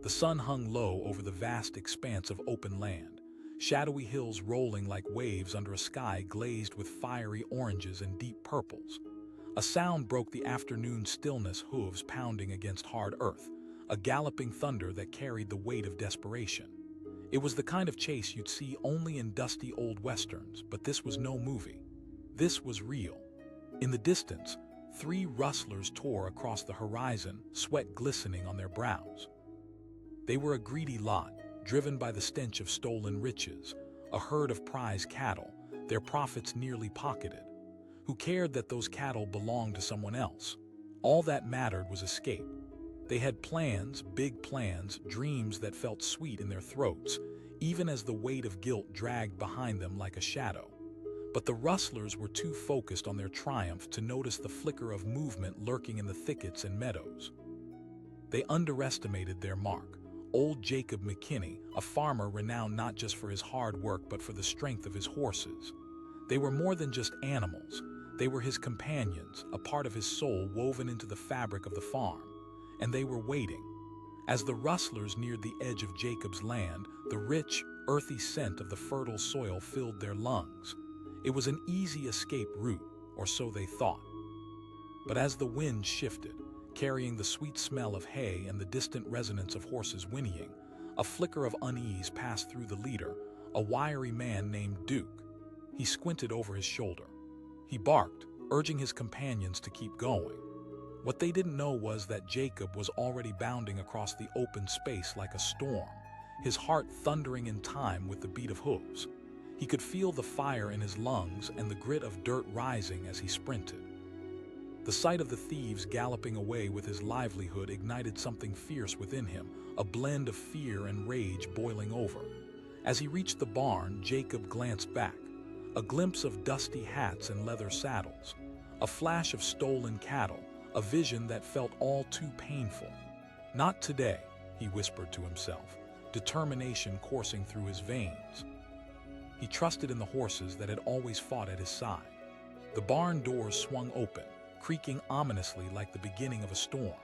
The sun hung low over the vast expanse of open land, shadowy hills rolling like waves under a sky glazed with fiery oranges and deep purples. A sound broke the afternoon stillness, hooves pounding against hard earth, a galloping thunder that carried the weight of desperation. It was the kind of chase you'd see only in dusty old westerns, but this was no movie. This was real. In the distance, 3 rustlers tore across the horizon, sweat glistening on their brows. They were a greedy lot, driven by the stench of stolen riches, a herd of prize cattle, their profits nearly pocketed. Who cared that those cattle belonged to someone else? All that mattered was escape. They had plans, big plans, dreams that felt sweet in their throats, even as the weight of guilt dragged behind them like a shadow. But the rustlers were too focused on their triumph to notice the flicker of movement lurking in the thickets and meadows. They underestimated their mark. Old Jacob McKinney, a farmer renowned not just for his hard work but for the strength of his horses. They were more than just animals. They were his companions, a part of his soul woven into the fabric of the farm. And they were waiting. As the rustlers neared the edge of Jacob's land, the rich, earthy scent of the fertile soil filled their lungs. It was an easy escape route, or so they thought. But as the wind shifted, carrying the sweet smell of hay and the distant resonance of horses whinnying, a flicker of unease passed through the leader, a wiry man named Duke. He squinted over his shoulder. He barked, urging his companions to keep going. What they didn't know was that Jacob was already bounding across the open space like a storm, his heart thundering in time with the beat of hooves. He could feel the fire in his lungs and the grit of dirt rising as he sprinted. The sight of the thieves galloping away with his livelihood ignited something fierce within him, a blend of fear and rage boiling over. As he reached the barn, Jacob glanced back, a glimpse of dusty hats and leather saddles, a flash of stolen cattle, a vision that felt all too painful. Not today, he whispered to himself, determination coursing through his veins. He trusted in the horses that had always fought at his side. The barn doors swung open, creaking ominously like the beginning of a storm.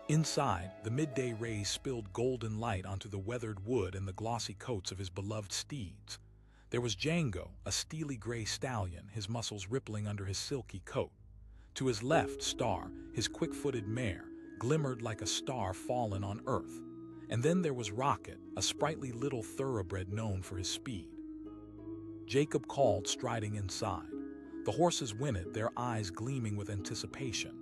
Inside, the midday rays spilled golden light onto the weathered wood and the glossy coats of his beloved steeds. There was Django, a steely gray stallion, his muscles rippling under his silky coat. To his left, Star, his quick-footed mare, glimmered like a star fallen on earth. And then there was Rocket, a sprightly little thoroughbred known for his speed. Jacob called, striding inside. The horses whinnied, their eyes gleaming with anticipation.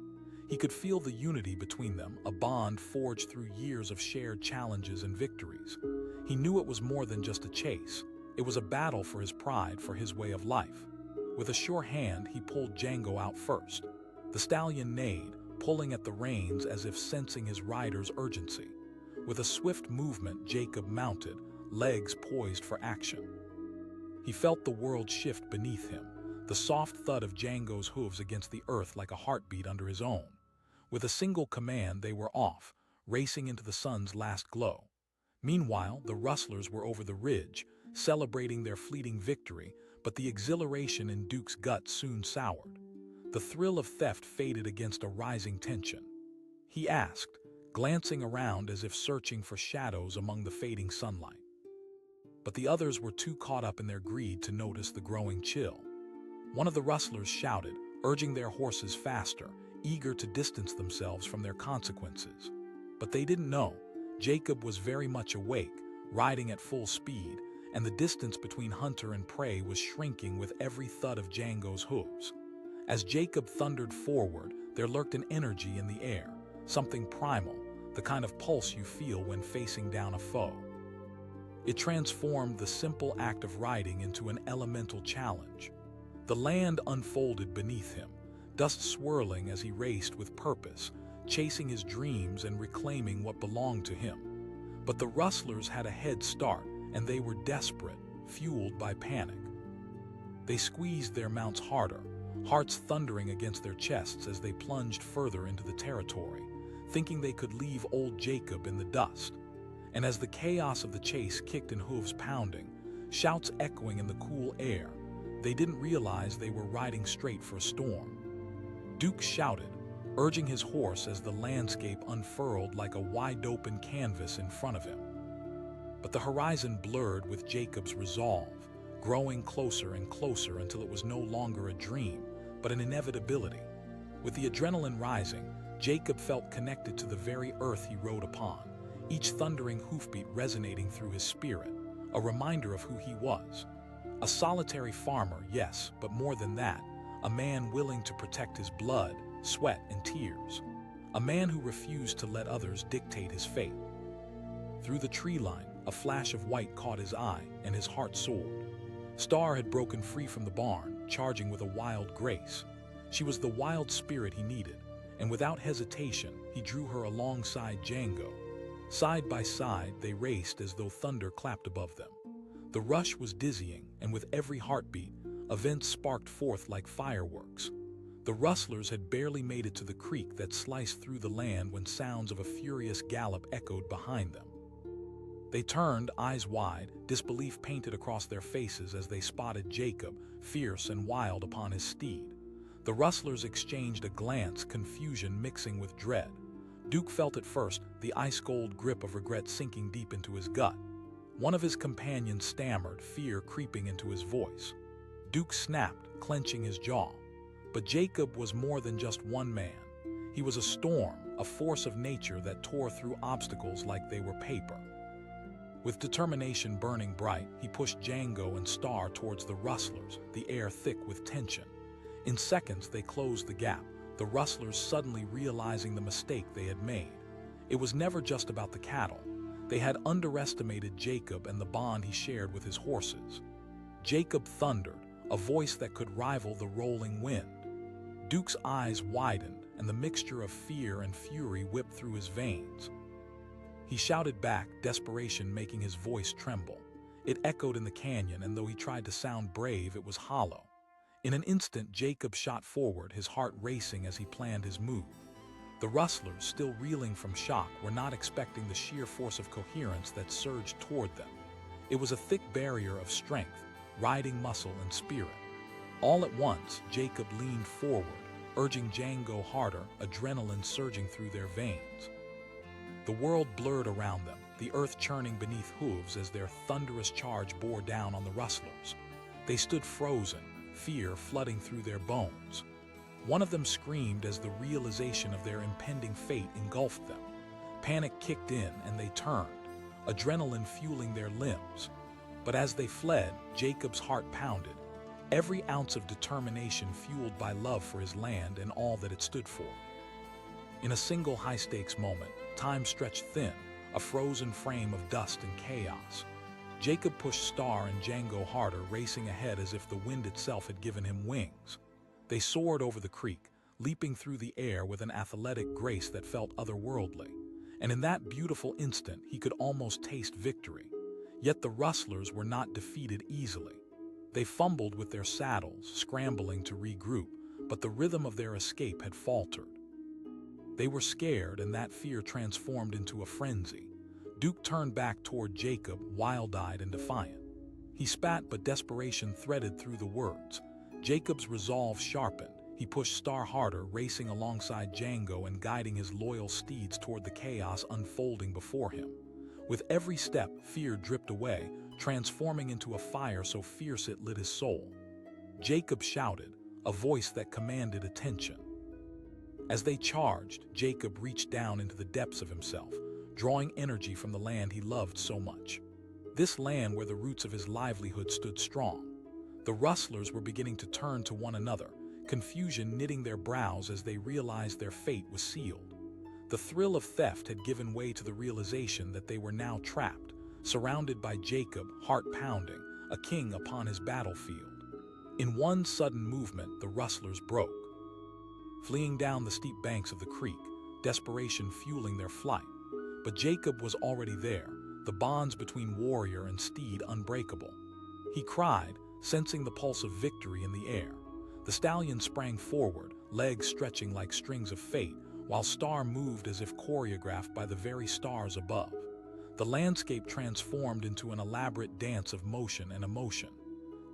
He could feel the unity between them, a bond forged through years of shared challenges and victories. He knew it was more than just a chase. It was a battle for his pride, for his way of life. With a sure hand, he pulled Django out first. The stallion neighed, pulling at the reins as if sensing his rider's urgency. With a swift movement, Jacob mounted, legs poised for action. He felt the world shift beneath him, the soft thud of Django's hooves against the earth like a heartbeat under his own. With a single command, they were off, racing into the sun's last glow. Meanwhile, the rustlers were over the ridge, celebrating their fleeting victory, but the exhilaration in Duke's gut soon soured. The thrill of theft faded against a rising tension. He asked, glancing around as if searching for shadows among the fading sunlight. But the others were too caught up in their greed to notice the growing chill. One of the rustlers shouted, urging their horses faster, eager to distance themselves from their consequences. But they didn't know. Jacob was very much awake, riding at full speed, and the distance between hunter and prey was shrinking with every thud of Django's hooves. As Jacob thundered forward, there lurked an energy in the air, something primal, the kind of pulse you feel when facing down a foe. It transformed the simple act of riding into an elemental challenge. The land unfolded beneath him, dust swirling as he raced with purpose, chasing his dreams and reclaiming what belonged to him. But the rustlers had a head start, and they were desperate, fueled by panic. They squeezed their mounts harder, hearts thundering against their chests as they plunged further into the territory, thinking they could leave old Jacob in the dust. And as the chaos of the chase kicked in hooves pounding, shouts echoing in the cool air, they didn't realize they were riding straight for a storm. Duke shouted, urging his horse as the landscape unfurled like a wide-open canvas in front of him. But the horizon blurred with Jacob's resolve, growing closer and closer until it was no longer a dream, but an inevitability. With the adrenaline rising, Jacob felt connected to the very earth he rode upon, each thundering hoofbeat resonating through his spirit, a reminder of who he was. A solitary farmer, yes, but more than that, a man willing to protect his blood, sweat, and tears. A man who refused to let others dictate his fate. Through the tree line, a flash of white caught his eye, and his heart soared. Star had broken free from the barn, charging with a wild grace. She was the wild spirit he needed, and without hesitation, he drew her alongside Django. Side by side, they raced as though thunder clapped above them. The rush was dizzying, and with every heartbeat, events sparked forth like fireworks. The Rustlers had barely made it to the creek that sliced through the land when sounds of a furious gallop echoed behind them. They turned, eyes wide, disbelief painted across their faces as they spotted Jacob, fierce and wild upon his steed. The Rustlers exchanged a glance, confusion mixing with dread. Duke felt at first the ice-cold grip of regret sinking deep into his gut. One of his companions stammered, fear creeping into his voice. Duke snapped, clenching his jaw. But Jacob was more than just one man. He was a storm, a force of nature that tore through obstacles like they were paper. With determination burning bright, he pushed Django and Star towards the Rustlers, the air thick with tension. In seconds, they closed the gap, the Rustlers suddenly realizing the mistake they had made. It was never just about the cattle. They had underestimated Jacob and the bond he shared with his horses. Jacob thundered, a voice that could rival the rolling wind. Duke's eyes widened, and the mixture of fear and fury whipped through his veins. He shouted back, desperation making his voice tremble. It echoed in the canyon, and though he tried to sound brave, it was hollow. In an instant, Jacob shot forward, his heart racing as he planned his move. The Rustlers, still reeling from shock, were not expecting the sheer force of coherence that surged toward them. It was a thick barrier of strength, riding muscle and spirit. All at once, Jacob leaned forward, urging Django harder, adrenaline surging through their veins. The world blurred around them, the earth churning beneath hooves as their thunderous charge bore down on the Rustlers. They stood frozen, fear flooding through their bones. One of them screamed as the realization of their impending fate engulfed them. Panic kicked in and they turned, adrenaline fueling their limbs. But as they fled, Jacob's heart pounded, every ounce of determination fueled by love for his land and all that it stood for. In a single high-stakes moment, time stretched thin, a frozen frame of dust and chaos. Jacob pushed Star and Django harder, racing ahead as if the wind itself had given him wings. They soared over the creek, leaping through the air with an athletic grace that felt otherworldly. And in that beautiful instant, he could almost taste victory. Yet the Rustlers were not defeated easily. They fumbled with their saddles, scrambling to regroup, but the rhythm of their escape had faltered. They were scared, and that fear transformed into a frenzy. Duke turned back toward Jacob, wild-eyed and defiant. He spat, but desperation threaded through the words. Jacob's resolve sharpened. He pushed Star harder, racing alongside Django and guiding his loyal steeds toward the chaos unfolding before him. With every step, fear dripped away, transforming into a fire so fierce it lit his soul. Jacob shouted, a voice that commanded attention. As they charged, Jacob reached down into the depths of himself, drawing energy from the land he loved so much. This land where the roots of his livelihood stood strong. The Rustlers were beginning to turn to one another, confusion knitting their brows as they realized their fate was sealed. The thrill of theft had given way to the realization that they were now trapped, surrounded by Jacob, heart pounding, a king upon his battlefield. In one sudden movement, the Rustlers broke, fleeing down the steep banks of the creek, desperation fueling their flight. But Jacob was already there, the bonds between warrior and steed unbreakable. He cried, sensing the pulse of victory in the air. The stallion sprang forward, legs stretching like strings of fate, while Star moved as if choreographed by the very stars above. The landscape transformed into an elaborate dance of motion and emotion.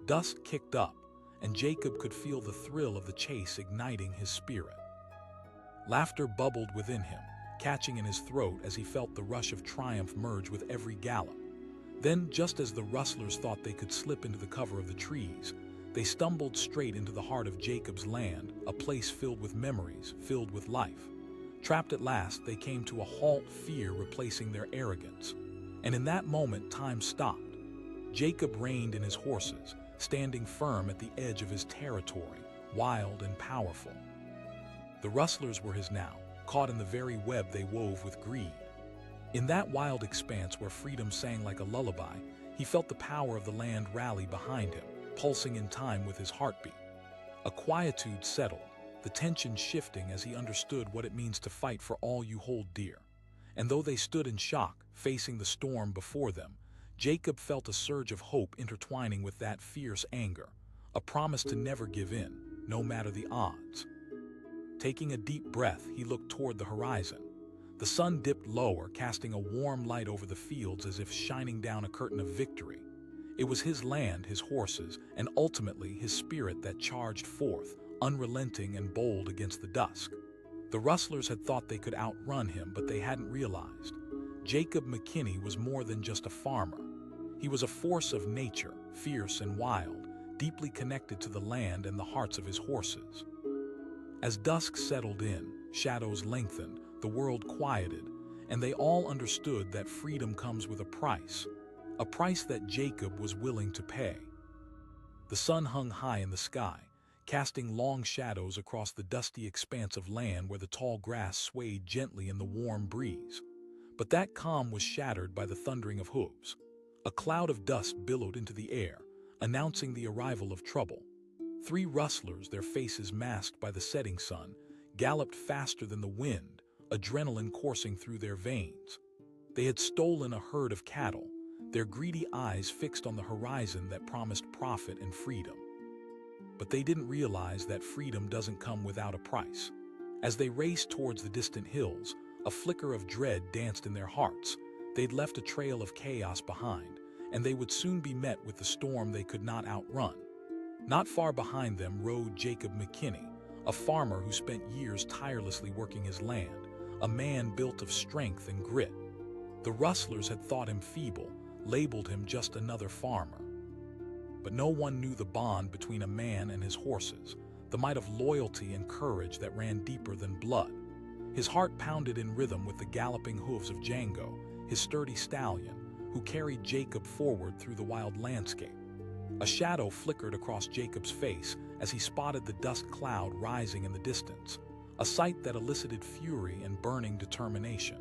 Dust kicked up, and Jacob could feel the thrill of the chase igniting his spirit. Laughter bubbled within him, catching in his throat as he felt the rush of triumph merge with every gallop. Then, just as the rustlers thought they could slip into the cover of the trees, they stumbled straight into the heart of Jacob's land, a place filled with memories, filled with life. Trapped at last, they came to a halt, fear replacing their arrogance. And in that moment, time stopped. Jacob reined in his horses, standing firm at the edge of his territory, wild and powerful. The rustlers were his now, caught in the very web they wove with greed. In that wild expanse where freedom sang like a lullaby, he felt the power of the land rally behind him, pulsing in time with his heartbeat. A quietude settled, the tension shifting as he understood what it means to fight for all you hold dear. And though they stood in shock, facing the storm before them, Jacob felt a surge of hope intertwining with that fierce anger, a promise to never give in, no matter the odds. Taking a deep breath, he looked toward the horizon. The sun dipped lower, casting a warm light over the fields as if shining down a curtain of victory. It was his land, his horses, and ultimately his spirit that charged forth, unrelenting and bold against the dusk. The rustlers had thought they could outrun him, but they hadn't realized. Jacob McKinney was more than just a farmer. He was a force of nature, fierce and wild, deeply connected to the land and the hearts of his horses. As dusk settled in, shadows lengthened, the world quieted, and they all understood that freedom comes with a price that Jacob was willing to pay. The sun hung high in the sky, casting long shadows across the dusty expanse of land where the tall grass swayed gently in the warm breeze. But that calm was shattered by the thundering of hooves. A cloud of dust billowed into the air, announcing the arrival of trouble. 3 rustlers, their faces masked by the setting sun, galloped faster than the wind, adrenaline coursing through their veins. They had stolen a herd of cattle, their greedy eyes fixed on the horizon that promised profit and freedom. But they didn't realize that freedom doesn't come without a price. As they raced towards the distant hills, a flicker of dread danced in their hearts. They'd left a trail of chaos behind, and they would soon be met with the storm they could not outrun. Not far behind them rode Jacob McKinney, a farmer who spent years tirelessly working his land, a man built of strength and grit. The rustlers had thought him feeble, labeled him just another farmer. But no one knew the bond between a man and his horses, the might of loyalty and courage that ran deeper than blood. His heart pounded in rhythm with the galloping hooves of Django, his sturdy stallion, who carried Jacob forward through the wild landscape. A shadow flickered across Jacob's face as he spotted the dust cloud rising in the distance, a sight that elicited fury and burning determination.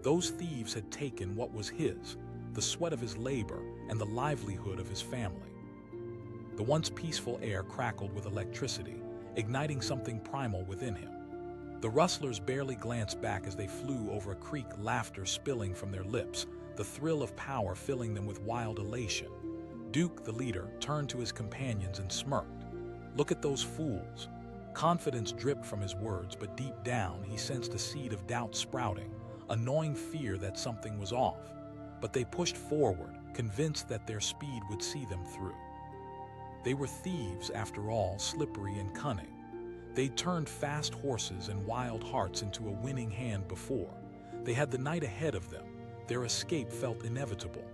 Those thieves had taken what was his, the sweat of his labor and the livelihood of his family. The once peaceful air crackled with electricity, igniting something primal within him. The rustlers barely glanced back as they flew over a creek, laughter spilling from their lips, the thrill of power filling them with wild elation. Duke, the leader, turned to his companions and smirked. "Look at those fools." Confidence dripped from his words, but deep down he sensed a seed of doubt sprouting, a gnawing fear that something was off. But they pushed forward, convinced that their speed would see them through. They were thieves, after all, slippery and cunning. They'd turned fast horses and wild hearts into a winning hand before. They had the night ahead of them. Their escape felt inevitable.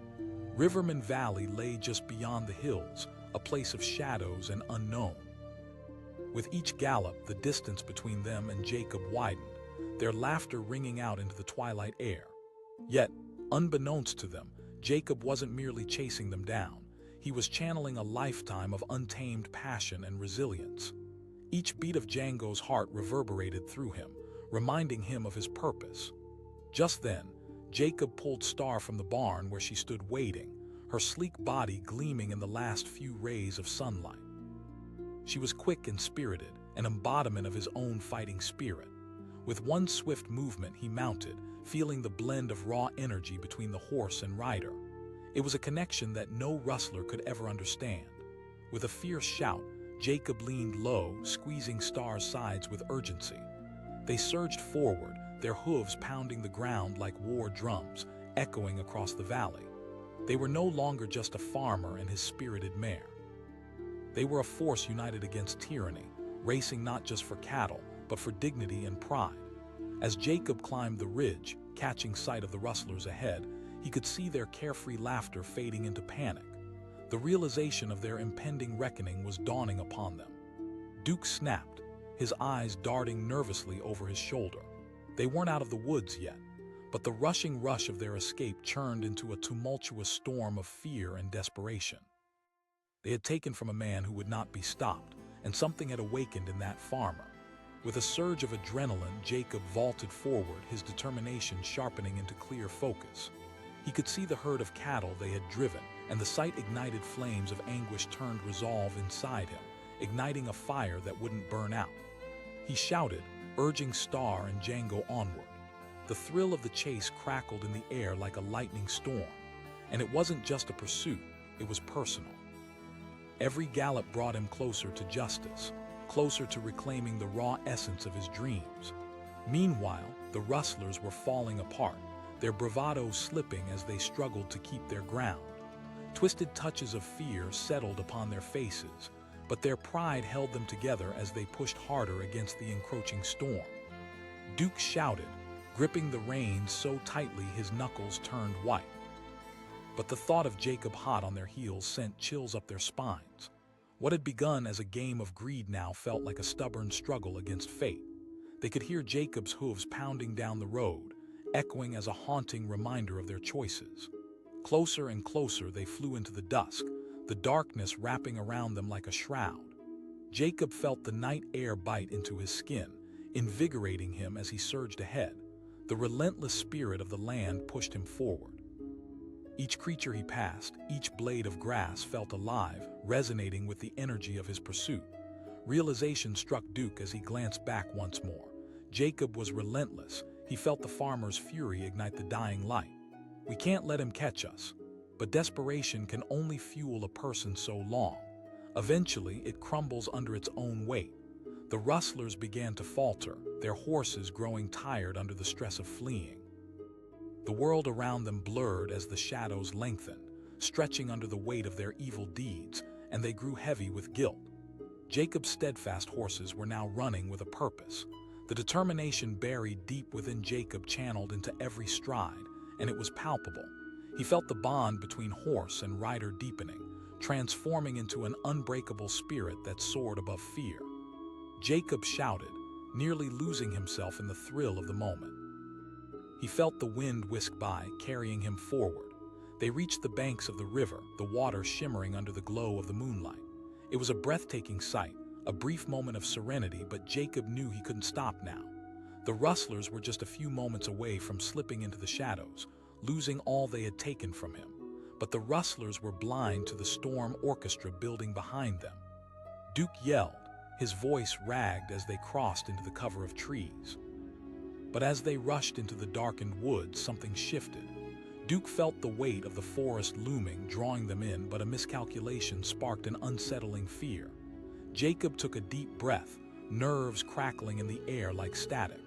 Riverman Valley lay just beyond the hills, a place of shadows and unknown. With each gallop, the distance between them and Jacob widened, their laughter ringing out into the twilight air. Yet, unbeknownst to them, Jacob wasn't merely chasing them down. He was channeling a lifetime of untamed passion and resilience. Each beat of Django's heart reverberated through him, reminding him of his purpose. Just then, Jacob pulled Star from the barn where she stood waiting, her sleek body gleaming in the last few rays of sunlight. She was quick and spirited, an embodiment of his own fighting spirit. With one swift movement, he mounted, feeling the blend of raw energy between the horse and rider. It was a connection that no rustler could ever understand. With a fierce shout, Jacob leaned low, squeezing Star's sides with urgency. They surged forward, their hooves pounding the ground like war drums, echoing across the valley. They were no longer just a farmer and his spirited mare. They were a force united against tyranny, racing not just for cattle, but for dignity and pride. As Jacob climbed the ridge, catching sight of the rustlers ahead, he could see their carefree laughter fading into panic. The realization of their impending reckoning was dawning upon them. Duke snapped, his eyes darting nervously over his shoulder. They weren't out of the woods yet, but the rushing rush of their escape churned into a tumultuous storm of fear and desperation. They had taken from a man who would not be stopped, and something had awakened in that farmer. With a surge of adrenaline, Jacob vaulted forward, his determination sharpening into clear focus. He could see the herd of cattle they had driven, and the sight ignited flames of anguish turned resolve inside him, igniting a fire that wouldn't burn out. He shouted, urging Star and Django onward. The thrill of the chase crackled in the air like a lightning storm, and it wasn't just a pursuit, it was personal. Every gallop brought him closer to justice, closer to reclaiming the raw essence of his dreams. Meanwhile, the rustlers were falling apart, their bravado slipping as they struggled to keep their ground. Twisted touches of fear settled upon their faces, but their pride held them together as they pushed harder against the encroaching storm. Duke shouted, gripping the reins so tightly his knuckles turned white. But the thought of Jacob hot on their heels sent chills up their spines. What had begun as a game of greed now felt like a stubborn struggle against fate. They could hear Jacob's hooves pounding down the road, echoing as a haunting reminder of their choices. Closer and closer they flew into the dusk, the darkness wrapping around them like a shroud. Jacob felt the night air bite into his skin, invigorating him as he surged ahead. The relentless spirit of the land pushed him forward. Each creature he passed, each blade of grass felt alive, resonating with the energy of his pursuit. Realization struck Duke as he glanced back once more. Jacob was relentless. He felt the farmer's fury ignite the dying light. We can't let him catch us. But desperation can only fuel a person so long. Eventually, it crumbles under its own weight. The rustlers began to falter, their horses growing tired under the stress of fleeing. The world around them blurred as the shadows lengthened, stretching under the weight of their evil deeds, and they grew heavy with guilt. Jacob's steadfast horses were now running with a purpose. The determination buried deep within Jacob channeled into every stride, and it was palpable. He felt the bond between horse and rider deepening, transforming into an unbreakable spirit that soared above fear. Jacob shouted, nearly losing himself in the thrill of the moment. He felt the wind whisk by, carrying him forward. They reached the banks of the river, the water shimmering under the glow of the moonlight. It was a breathtaking sight, a brief moment of serenity, but Jacob knew he couldn't stop now. The rustlers were just a few moments away from slipping into the shadows, losing all they had taken from him. But the rustlers were blind to the storm orchestra building behind them. Duke yelled, his voice ragged as they crossed into the cover of trees. But as they rushed into the darkened woods, something shifted. Duke felt the weight of the forest looming, drawing them in, but a miscalculation sparked an unsettling fear. Jacob took a deep breath, nerves crackling in the air like static.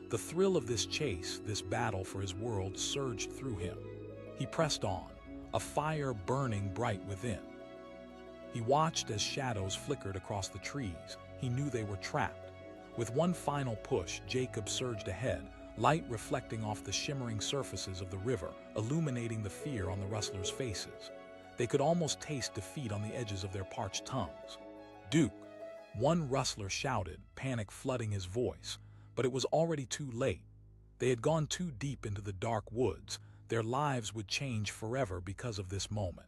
The thrill of this chase, this battle for his world, surged through him. He pressed on, a fire burning bright within. He watched as shadows flickered across the trees. He knew they were trapped. With one final push, Jacob surged ahead, light reflecting off the shimmering surfaces of the river, illuminating the fear on the rustlers' faces. They could almost taste defeat on the edges of their parched tongues. "Duke!" One rustler shouted, panic flooding his voice, but it was already too late. They had gone too deep into the dark woods. Their lives would change forever because of this moment.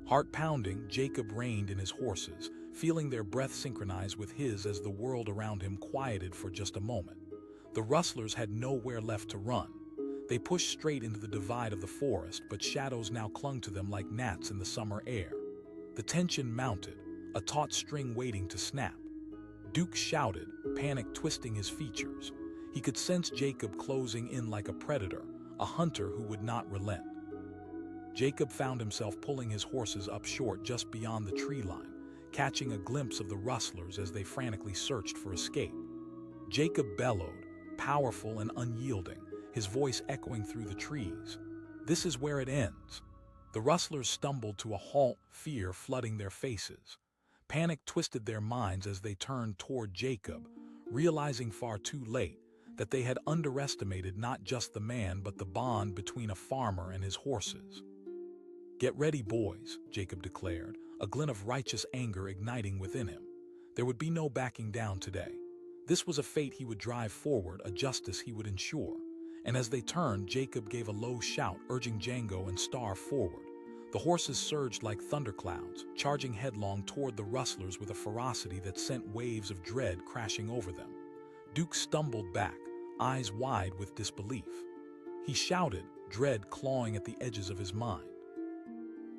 Heart pounding, Jacob reined in his horses, feeling their breath synchronize with his as the world around him quieted for just a moment. The rustlers had nowhere left to run. They pushed straight into the divide of the forest, but shadows now clung to them like gnats in the summer air. The tension mounted, a taut string waiting to snap. Duke shouted, panic twisting his features. He could sense Jacob closing in like a predator, a hunter who would not relent. Jacob found himself pulling his horses up short just beyond the tree line, catching a glimpse of the rustlers as they frantically searched for escape. Jacob bellowed, powerful and unyielding, his voice echoing through the trees. "This is where it ends." The rustlers stumbled to a halt, fear flooding their faces. Panic twisted their minds as they turned toward Jacob, realizing far too late that they had underestimated not just the man but the bond between a farmer and his horses. "Get ready, boys," Jacob declared, a glint of righteous anger igniting within him. There would be no backing down today. This was a fate he would drive forward, a justice he would ensure. And as they turned, Jacob gave a low shout, urging Django and Star forward. The horses surged like thunderclouds, charging headlong toward the rustlers with a ferocity that sent waves of dread crashing over them. Duke stumbled back, eyes wide with disbelief. He shouted, dread clawing at the edges of his mind.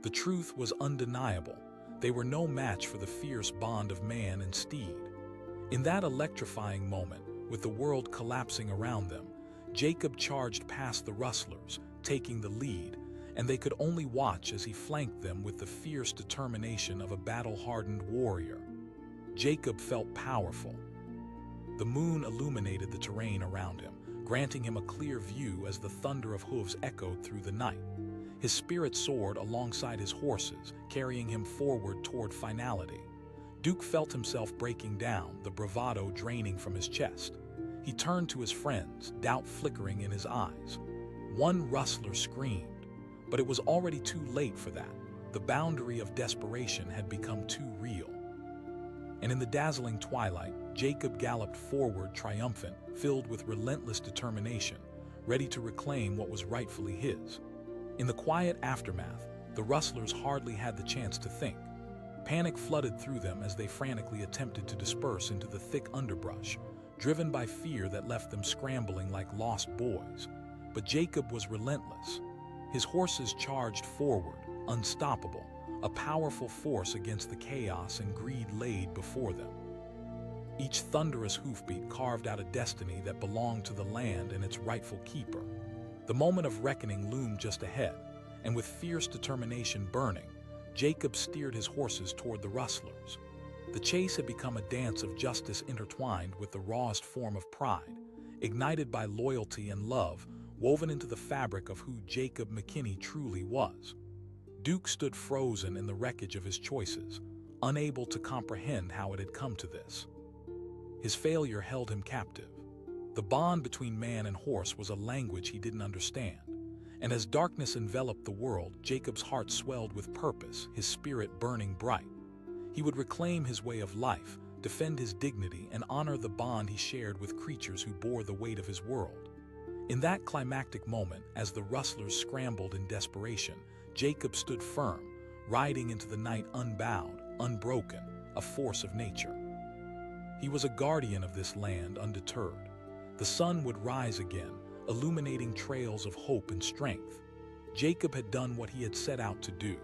The truth was undeniable. They were no match for the fierce bond of man and steed. In that electrifying moment, with the world collapsing around them, Jacob charged past the rustlers, taking the lead, and they could only watch as he flanked them with the fierce determination of a battle-hardened warrior. Jacob felt powerful. The moon illuminated the terrain around him, granting him a clear view as the thunder of hooves echoed through the night. His spirit soared alongside his horses, carrying him forward toward finality. Duke felt himself breaking down, the bravado draining from his chest. He turned to his friends, doubt flickering in his eyes. One rustler screamed, but it was already too late for that. The boundary of desperation had become too real. And in the dazzling twilight, Jacob galloped forward triumphant, filled with relentless determination, ready to reclaim what was rightfully his. In the quiet aftermath, the rustlers hardly had the chance to think. Panic flooded through them as they frantically attempted to disperse into the thick underbrush, driven by fear that left them scrambling like lost boys. But Jacob was relentless. His horses charged forward, unstoppable, a powerful force against the chaos and greed laid before them. Each thunderous hoofbeat carved out a destiny that belonged to the land and its rightful keeper. The moment of reckoning loomed just ahead, and with fierce determination burning, Jacob steered his horses toward the rustlers. The chase had become a dance of justice intertwined with the rawest form of pride, ignited by loyalty and love, woven into the fabric of who Jacob McKinney truly was. Duke stood frozen in the wreckage of his choices, unable to comprehend how it had come to this. His failure held him captive. The bond between man and horse was a language he didn't understand. And as darkness enveloped the world, Jacob's heart swelled with purpose, his spirit burning bright. He would reclaim his way of life, defend his dignity, and honor the bond he shared with creatures who bore the weight of his world. In that climactic moment, as the rustlers scrambled in desperation, Jacob stood firm, riding into the night unbowed, unbroken, a force of nature. He was a guardian of this land undeterred. The sun would rise again, illuminating trails of hope and strength. Jacob had done what he had set out to do.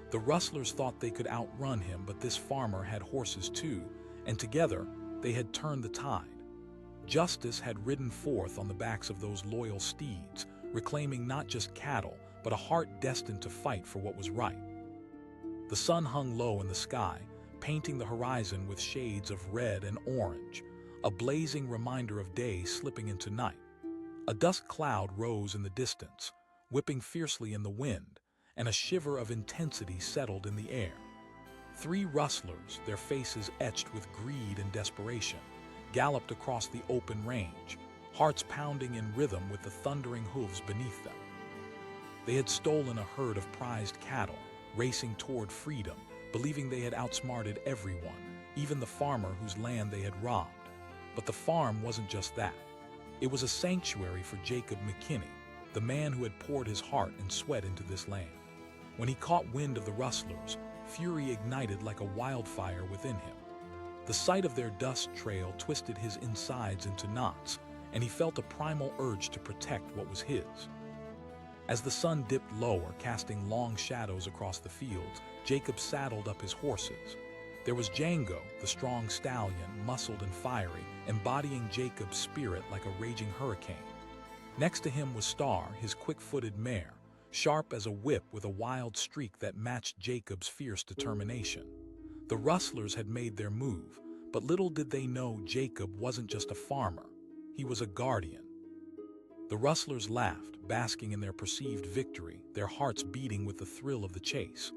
The rustlers thought they could outrun him, but this farmer had horses too, and together they had turned the tide. Justice had ridden forth on the backs of those loyal steeds, reclaiming not just cattle, but a heart destined to fight for what was right. The sun hung low in the sky, painting the horizon with shades of red and orange, a blazing reminder of day slipping into night. A dust cloud rose in the distance, whipping fiercely in the wind, and a shiver of intensity settled in the air. Three rustlers, their faces etched with greed and desperation, galloped across the open range, hearts pounding in rhythm with the thundering hooves beneath them. They had stolen a herd of prized cattle, racing toward freedom, believing they had outsmarted everyone, even the farmer whose land they had robbed. But the farm wasn't just that. It was a sanctuary for Jacob McKinney, the man who had poured his heart and sweat into this land. When he caught wind of the rustlers, fury ignited like a wildfire within him. The sight of their dust trail twisted his insides into knots, and he felt a primal urge to protect what was his. As the sun dipped lower, casting long shadows across the fields, Jacob saddled up his horses. There was Django, the strong stallion, muscled and fiery, embodying Jacob's spirit like a raging hurricane. Next to him was Star, his quick-footed mare, sharp as a whip with a wild streak that matched Jacob's fierce determination. The rustlers had made their move, but little did they know Jacob wasn't just a farmer. He was a guardian. The rustlers laughed, basking in their perceived victory, their hearts beating with the thrill of the chase.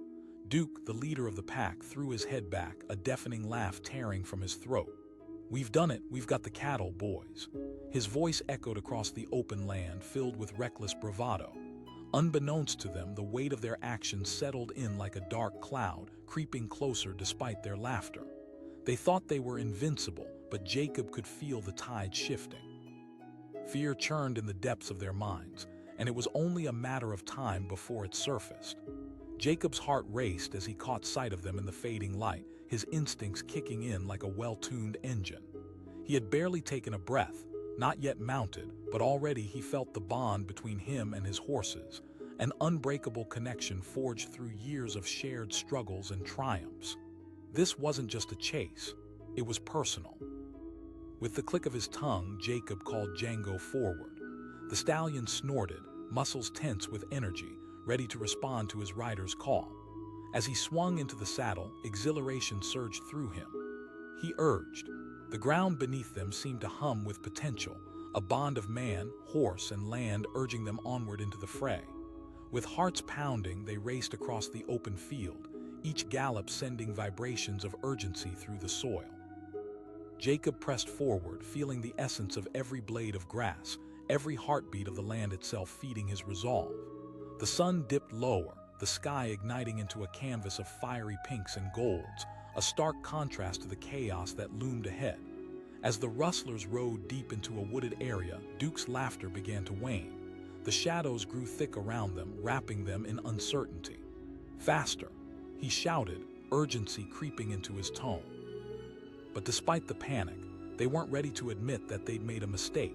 Duke, the leader of the pack, threw his head back, a deafening laugh tearing from his throat. "We've done it, we've got the cattle, boys." His voice echoed across the open land, filled with reckless bravado. Unbeknownst to them, the weight of their actions settled in like a dark cloud, creeping closer despite their laughter. They thought they were invincible, but Jacob could feel the tide shifting. Fear churned in the depths of their minds, and it was only a matter of time before it surfaced. Jacob's heart raced as he caught sight of them in the fading light, his instincts kicking in like a well-tuned engine. He had barely taken a breath, not yet mounted, but already he felt the bond between him and his horses, an unbreakable connection forged through years of shared struggles and triumphs. This wasn't just a chase, it was personal. With the click of his tongue, Jacob called Django forward. The stallion snorted, muscles tense with energy, ready to respond to his rider's call. As he swung into the saddle, exhilaration surged through him. He urged. The ground beneath them seemed to hum with potential, a bond of man, horse, and land urging them onward into the fray. With hearts pounding, they raced across the open field, each gallop sending vibrations of urgency through the soil. Jacob pressed forward, feeling the essence of every blade of grass, every heartbeat of the land itself feeding his resolve. The sun dipped lower, the sky igniting into a canvas of fiery pinks and golds, a stark contrast to the chaos that loomed ahead. As the Rustlers rode deep into a wooded area, Duke's laughter began to wane. The shadows grew thick around them, wrapping them in uncertainty. "Faster!" he shouted, urgency creeping into his tone. But despite the panic, they weren't ready to admit that they'd made a mistake.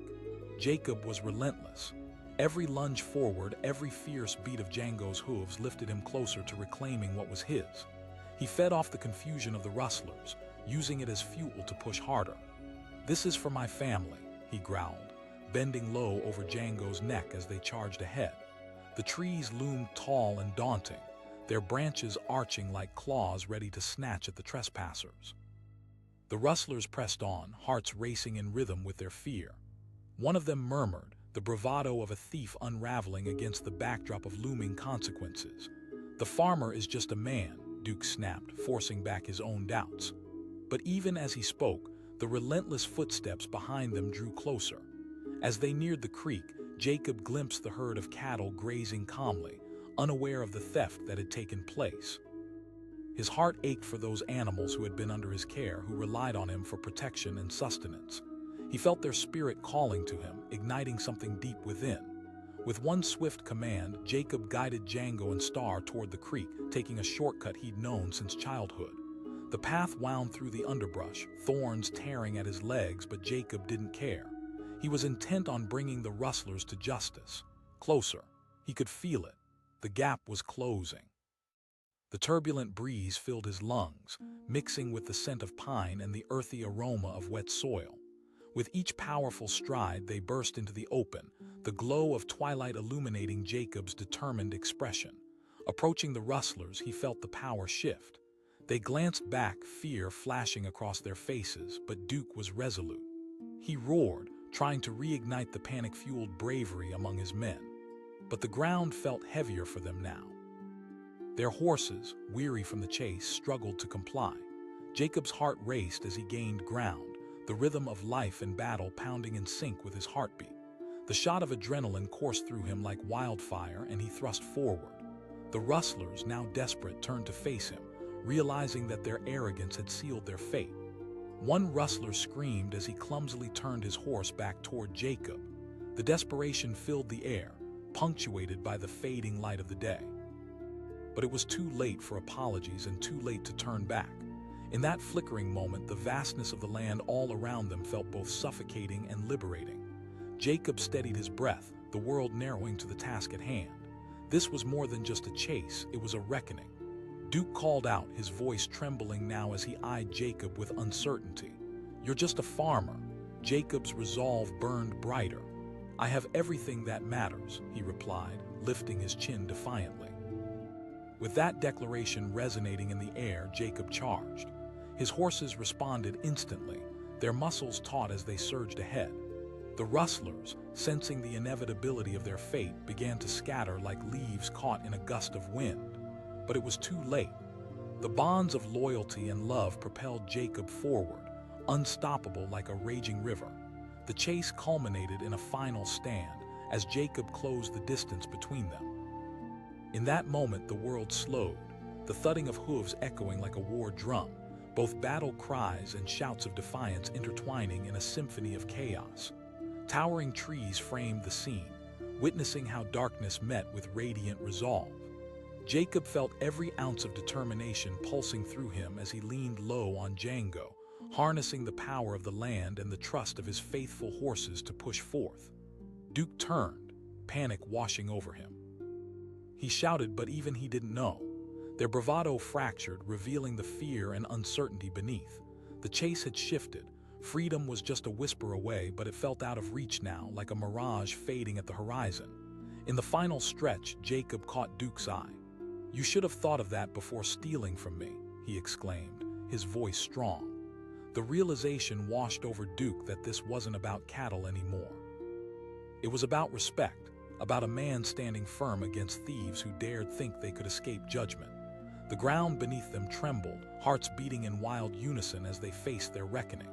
Jacob was relentless. Every lunge forward, every fierce beat of Django's hooves lifted him closer to reclaiming what was his. He fed off the confusion of the Rustlers, using it as fuel to push harder. "This is for my family," he growled, bending low over Django's neck as they charged ahead. The trees loomed tall and daunting, their branches arching like claws ready to snatch at the trespassers. The Rustlers pressed on, hearts racing in rhythm with their fear. One of them murmured, the bravado of a thief unraveling against the backdrop of looming consequences. "The farmer is just a man," Duke snapped, forcing back his own doubts. But even as he spoke, the relentless footsteps behind them drew closer. As they neared the creek, Jacob glimpsed the herd of cattle grazing calmly, unaware of the theft that had taken place. His heart ached for those animals who had been under his care, who relied on him for protection and sustenance. He felt their spirit calling to him, igniting something deep within. With one swift command, Jacob guided Django and Star toward the creek, taking a shortcut he'd known since childhood. The path wound through the underbrush, thorns tearing at his legs, but Jacob didn't care. He was intent on bringing the Rustlers to justice. Closer. He could feel it. The gap was closing. The turbulent breeze filled his lungs, mixing with the scent of pine and the earthy aroma of wet soil. With each powerful stride, they burst into the open, the glow of twilight illuminating Jacob's determined expression. Approaching the Rustlers, he felt the power shift. They glanced back, fear flashing across their faces, but Duke was resolute. He roared, trying to reignite the panic-fueled bravery among his men. But the ground felt heavier for them now. Their horses, weary from the chase, struggled to comply. Jacob's heart raced as he gained ground, the rhythm of life and battle pounding in sync with his heartbeat. The shot of adrenaline coursed through him like wildfire, and he thrust forward. The Rustlers, now desperate, turned to face him, realizing that their arrogance had sealed their fate. One Rustler screamed as he clumsily turned his horse back toward Jacob. The desperation filled the air, punctuated by the fading light of the day. But it was too late for apologies and too late to turn back. In that flickering moment, the vastness of the land all around them felt both suffocating and liberating. Jacob steadied his breath, the world narrowing to the task at hand. This was more than just a chase, it was a reckoning. Duke called out, his voice trembling now as he eyed Jacob with uncertainty. "You're just a farmer." Jacob's resolve burned brighter. "I have everything that matters," he replied, lifting his chin defiantly. With that declaration resonating in the air, Jacob charged. His horses responded instantly, their muscles taut as they surged ahead. The Rustlers, sensing the inevitability of their fate, began to scatter like leaves caught in a gust of wind. But it was too late. The bonds of loyalty and love propelled Jacob forward, unstoppable like a raging river. The chase culminated in a final stand as Jacob closed the distance between them. In that moment, the world slowed, the thudding of hooves echoing like a war drum, both battle cries and shouts of defiance intertwining in a symphony of chaos. Towering trees framed the scene, witnessing how darkness met with radiant resolve. Jacob felt every ounce of determination pulsing through him as he leaned low on Django, harnessing the power of the land and the trust of his faithful horses to push forth. Duke turned, panic washing over him. He shouted, but even he didn't know. Their bravado fractured, revealing the fear and uncertainty beneath. The chase had shifted. Freedom was just a whisper away, but it felt out of reach now, like a mirage fading at the horizon. In the final stretch, Jacob caught Duke's eye. "You should have thought of that before stealing from me," he exclaimed, his voice strong. The realization washed over Duke that this wasn't about cattle anymore. It was about respect, about a man standing firm against thieves who dared think they could escape judgment. The ground beneath them trembled, hearts beating in wild unison as they faced their reckoning.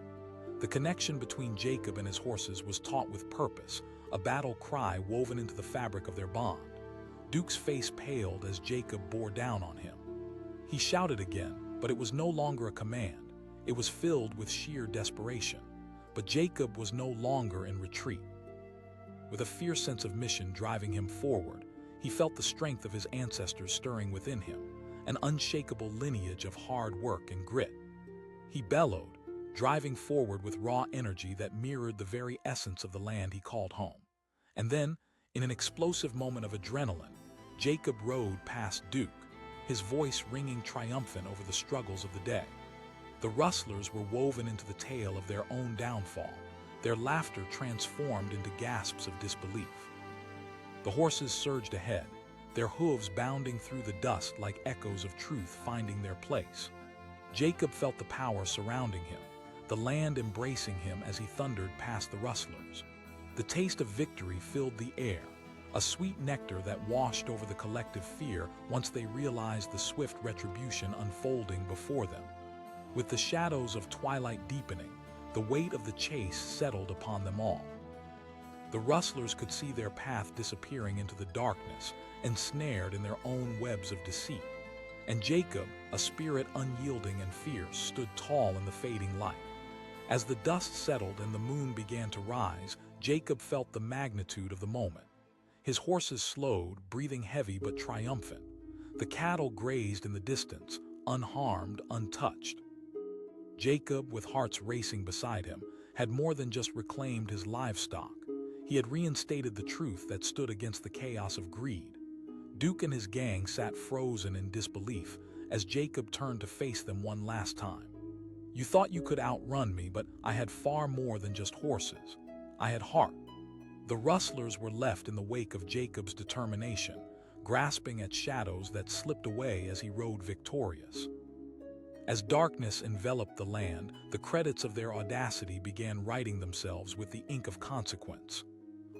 The connection between Jacob and his horses was taut with purpose, a battle cry woven into the fabric of their bond. Duke's face paled as Jacob bore down on him. He shouted again, but it was no longer a command. It was filled with sheer desperation. But Jacob was no longer in retreat. With a fierce sense of mission driving him forward, he felt the strength of his ancestors stirring within him, an unshakable lineage of hard work and grit. He bellowed, driving forward with raw energy that mirrored the very essence of the land he called home. And then, in an explosive moment of adrenaline, Jacob rode past Duke, his voice ringing triumphant over the struggles of the day. The Rustlers were woven into the tale of their own downfall, their laughter transformed into gasps of disbelief. The horses surged ahead, their hooves bounding through the dust like echoes of truth finding their place. Jacob felt the power surrounding him, the land embracing him as he thundered past the Rustlers. The taste of victory filled the air, a sweet nectar that washed over the collective fear once they realized the swift retribution unfolding before them. With the shadows of twilight deepening, the weight of the chase settled upon them all. The Rustlers could see their path disappearing into the darkness, ensnared in their own webs of deceit. And Jacob, a spirit unyielding and fierce, stood tall in the fading light. As the dust settled and the moon began to rise, Jacob felt the magnitude of the moment. His horses slowed, breathing heavy but triumphant. The cattle grazed in the distance, unharmed, untouched. Jacob, with hearts racing beside him, had more than just reclaimed his livestock. He had reinstated the truth that stood against the chaos of greed. Duke and his gang sat frozen in disbelief as Jacob turned to face them one last time. "You thought you could outrun me, but I had far more than just horses. I had heart." The Rustlers were left in the wake of Jacob's determination, grasping at shadows that slipped away as he rode victorious. As darkness enveloped the land, the credits of their audacity began writing themselves with the ink of consequence.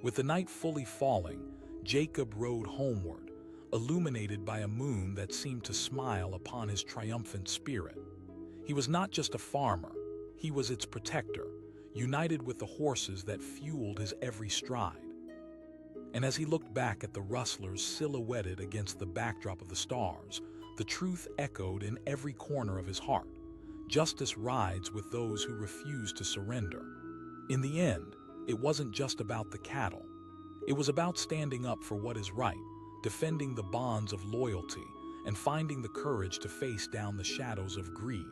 With the night fully falling, Jacob rode homeward, illuminated by a moon that seemed to smile upon his triumphant spirit. He was not just a farmer, he was its protector, united with the horses that fueled his every stride. And as he looked back at the Rustlers silhouetted against the backdrop of the stars, the truth echoed in every corner of his heart. Justice rides with those who refuse to surrender. In the end, it wasn't just about the cattle. It was about standing up for what is right, defending the bonds of loyalty, and finding the courage to face down the shadows of greed.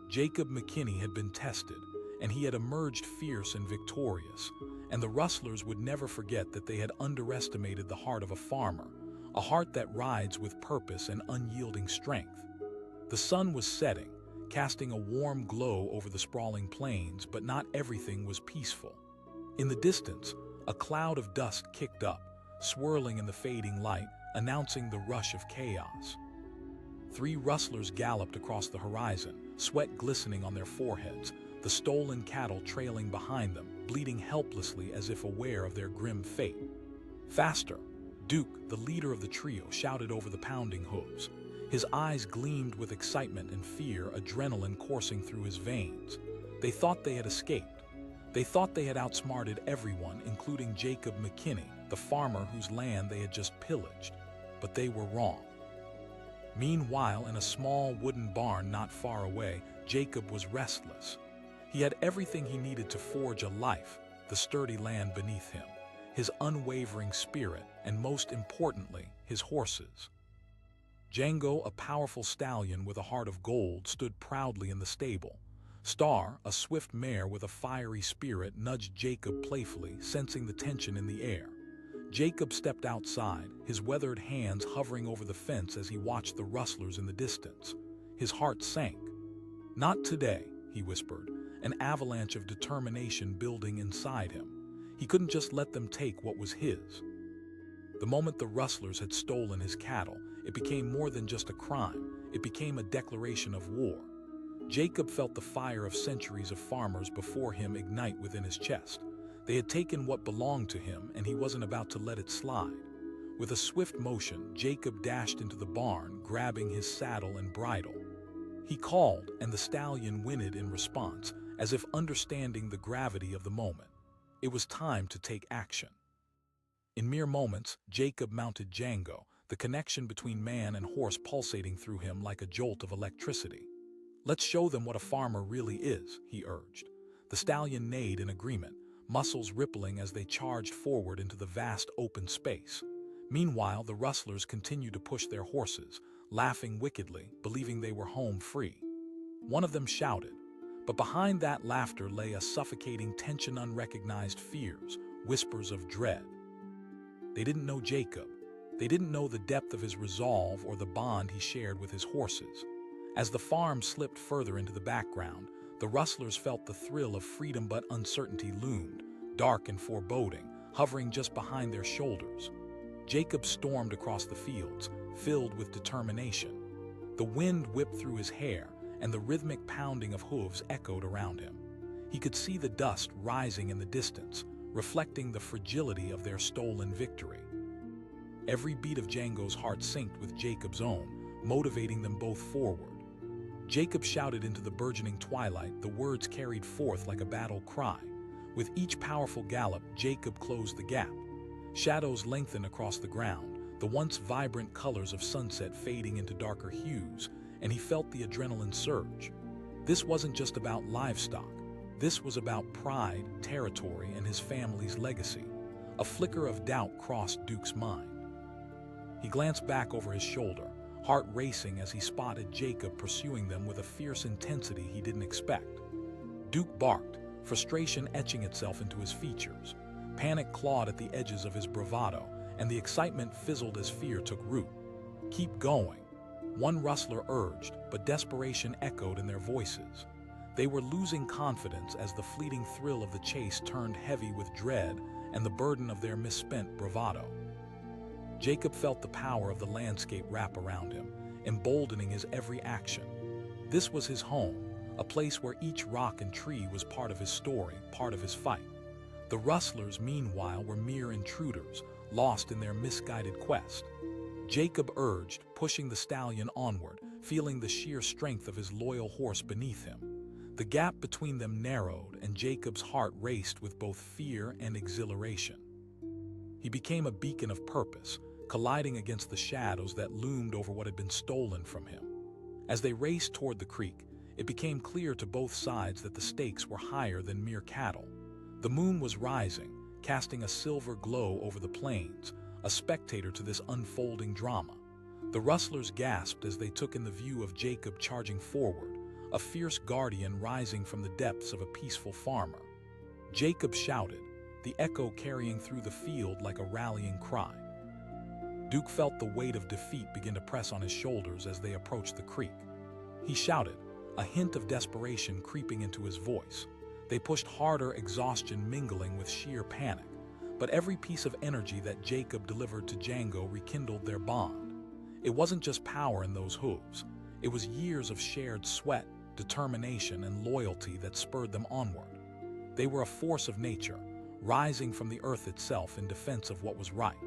Jacob McKinney had been tested, and he had emerged fierce and victorious, and the Rustlers would never forget that they had underestimated the heart of a farmer, a heart that rides with purpose and unyielding strength. The sun was setting, casting a warm glow over the sprawling plains, but not everything was peaceful. In the distance, a cloud of dust kicked up, swirling in the fading light, announcing the rush of chaos. 3 Rustlers galloped across the horizon, sweat glistening on their foreheads, the stolen cattle trailing behind them, bleeding helplessly as if aware of their grim fate. "Faster!" Duke, the leader of the trio, shouted over the pounding hooves. His eyes gleamed with excitement and fear, adrenaline coursing through his veins. They thought they had escaped. They thought they had outsmarted everyone, including Jacob McKinney, the farmer whose land they had just pillaged. But they were wrong. Meanwhile, in a small wooden barn not far away, Jacob was restless. He had everything he needed to forge a life: the sturdy land beneath him, his unwavering spirit, and most importantly, his horses. Django, a powerful stallion with a heart of gold, stood proudly in the stable. Star, a swift mare with a fiery spirit, nudged Jacob playfully, sensing the tension in the air. Jacob stepped outside, his weathered hands hovering over the fence as he watched the rustlers in the distance. His heart sank. "Not today," he whispered, an avalanche of determination building inside him. He couldn't just let them take what was his. The moment the rustlers had stolen his cattle, it became more than just a crime. It became a declaration of war. Jacob felt the fire of centuries of farmers before him ignite within his chest. They had taken what belonged to him, and he wasn't about to let it slide. With a swift motion, Jacob dashed into the barn, grabbing his saddle and bridle. He called, and the stallion whinnied in response, as if understanding the gravity of the moment. It was time to take action. In mere moments, Jacob mounted Django, the connection between man and horse pulsating through him like a jolt of electricity. "Let's show them what a farmer really is," he urged. The stallion neighed in agreement, muscles rippling as they charged forward into the vast open space. Meanwhile, the rustlers continued to push their horses, laughing wickedly, believing they were home free. One of them shouted, but behind that laughter lay a suffocating tension, unrecognized fears, whispers of dread. They didn't know Jacob. They didn't know the depth of his resolve or the bond he shared with his horses. As the farm slipped further into the background, the rustlers felt the thrill of freedom, but uncertainty loomed, dark and foreboding, hovering just behind their shoulders. Jacob stormed across the fields, filled with determination. The wind whipped through his hair, and the rhythmic pounding of hooves echoed around him. He could see the dust rising in the distance, reflecting the fragility of their stolen victory. Every beat of Django's heart synced with Jacob's own, motivating them both forward. Jacob shouted into the burgeoning twilight, the words carried forth like a battle cry. With each powerful gallop, Jacob closed the gap. Shadows lengthened across the ground, the once vibrant colors of sunset fading into darker hues, and he felt the adrenaline surge. This wasn't just about livestock. This was about pride, territory, and his family's legacy. A flicker of doubt crossed Duke's mind. He glanced back over his shoulder, heart racing as he spotted Jacob pursuing them with a fierce intensity he didn't expect. Duke barked, frustration etching itself into his features. Panic clawed at the edges of his bravado, and the excitement fizzled as fear took root. "Keep going," one rustler urged, but desperation echoed in their voices. They were losing confidence as the fleeting thrill of the chase turned heavy with dread and the burden of their misspent bravado. Jacob felt the power of the landscape wrap around him, emboldening his every action. This was his home, a place where each rock and tree was part of his story, part of his fight. The rustlers, meanwhile, were mere intruders, lost in their misguided quest. Jacob urged, pushing the stallion onward, feeling the sheer strength of his loyal horse beneath him. The gap between them narrowed, and Jacob's heart raced with both fear and exhilaration. He became a beacon of purpose, colliding against the shadows that loomed over what had been stolen from him. As they raced toward the creek, it became clear to both sides that the stakes were higher than mere cattle. The moon was rising, casting a silver glow over the plains, a spectator to this unfolding drama. The rustlers gasped as they took in the view of Jacob charging forward, a fierce guardian rising from the depths of a peaceful farmer. Jacob shouted, the echo carrying through the field like a rallying cry. Duke felt the weight of defeat begin to press on his shoulders as they approached the creek. He shouted, a hint of desperation creeping into his voice. They pushed harder, exhaustion mingling with sheer panic. But every piece of energy that Jacob delivered to Django rekindled their bond. It wasn't just power in those hooves. It was years of shared sweat, determination, and loyalty that spurred them onward. They were a force of nature, rising from the earth itself in defense of what was right.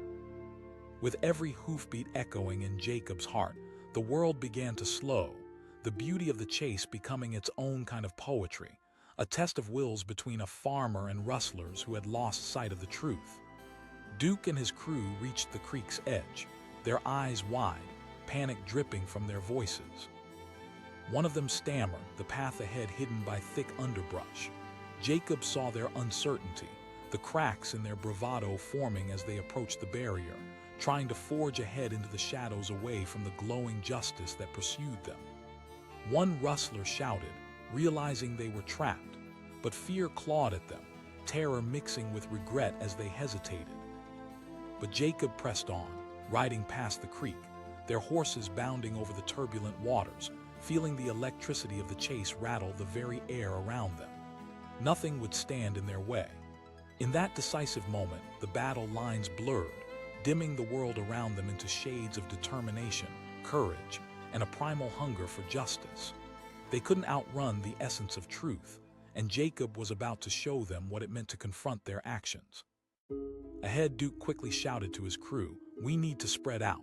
With every hoofbeat echoing in Jacob's heart, the world began to slow, the beauty of the chase becoming its own kind of poetry, a test of wills between a farmer and rustlers who had lost sight of the truth. Duke and his crew reached the creek's edge, their eyes wide, panic dripping from their voices. One of them stammered, the path ahead hidden by thick underbrush. Jacob saw their uncertainty, the cracks in their bravado forming as they approached the barrier, trying to forge ahead into the shadows away from the glowing justice that pursued them. One rustler shouted, realizing they were trapped, but fear clawed at them, terror mixing with regret as they hesitated. But Jacob pressed on, riding past the creek, their horses bounding over the turbulent waters, feeling the electricity of the chase rattle the very air around them. Nothing would stand in their way. In that decisive moment, the battle lines blurred, dimming the world around them into shades of determination, courage, and a primal hunger for justice. They couldn't outrun the essence of truth, and Jacob was about to show them what it meant to confront their actions. Ahead, Duke quickly shouted to his crew, "We need to spread out."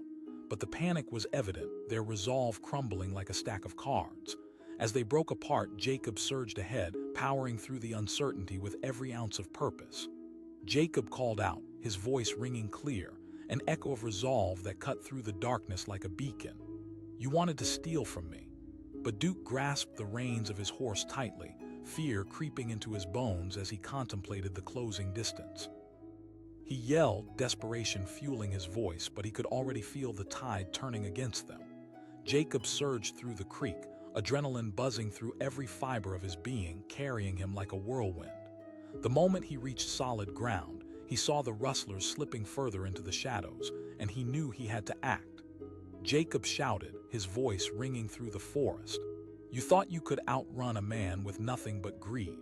But the panic was evident, their resolve crumbling like a stack of cards. As they broke apart, Jacob surged ahead, powering through the uncertainty with every ounce of purpose. Jacob called out, his voice ringing clear, an echo of resolve that cut through the darkness like a beacon. "You wanted to steal from me." But Duke grasped the reins of his horse tightly, fear creeping into his bones as he contemplated the closing distance. He yelled, desperation fueling his voice, but he could already feel the tide turning against them. Jacob surged through the creek, adrenaline buzzing through every fiber of his being, carrying him like a whirlwind. The moment he reached solid ground, he saw the rustlers slipping further into the shadows, and he knew he had to act. Jacob shouted, his voice ringing through the forest. "You thought you could outrun a man with nothing but greed."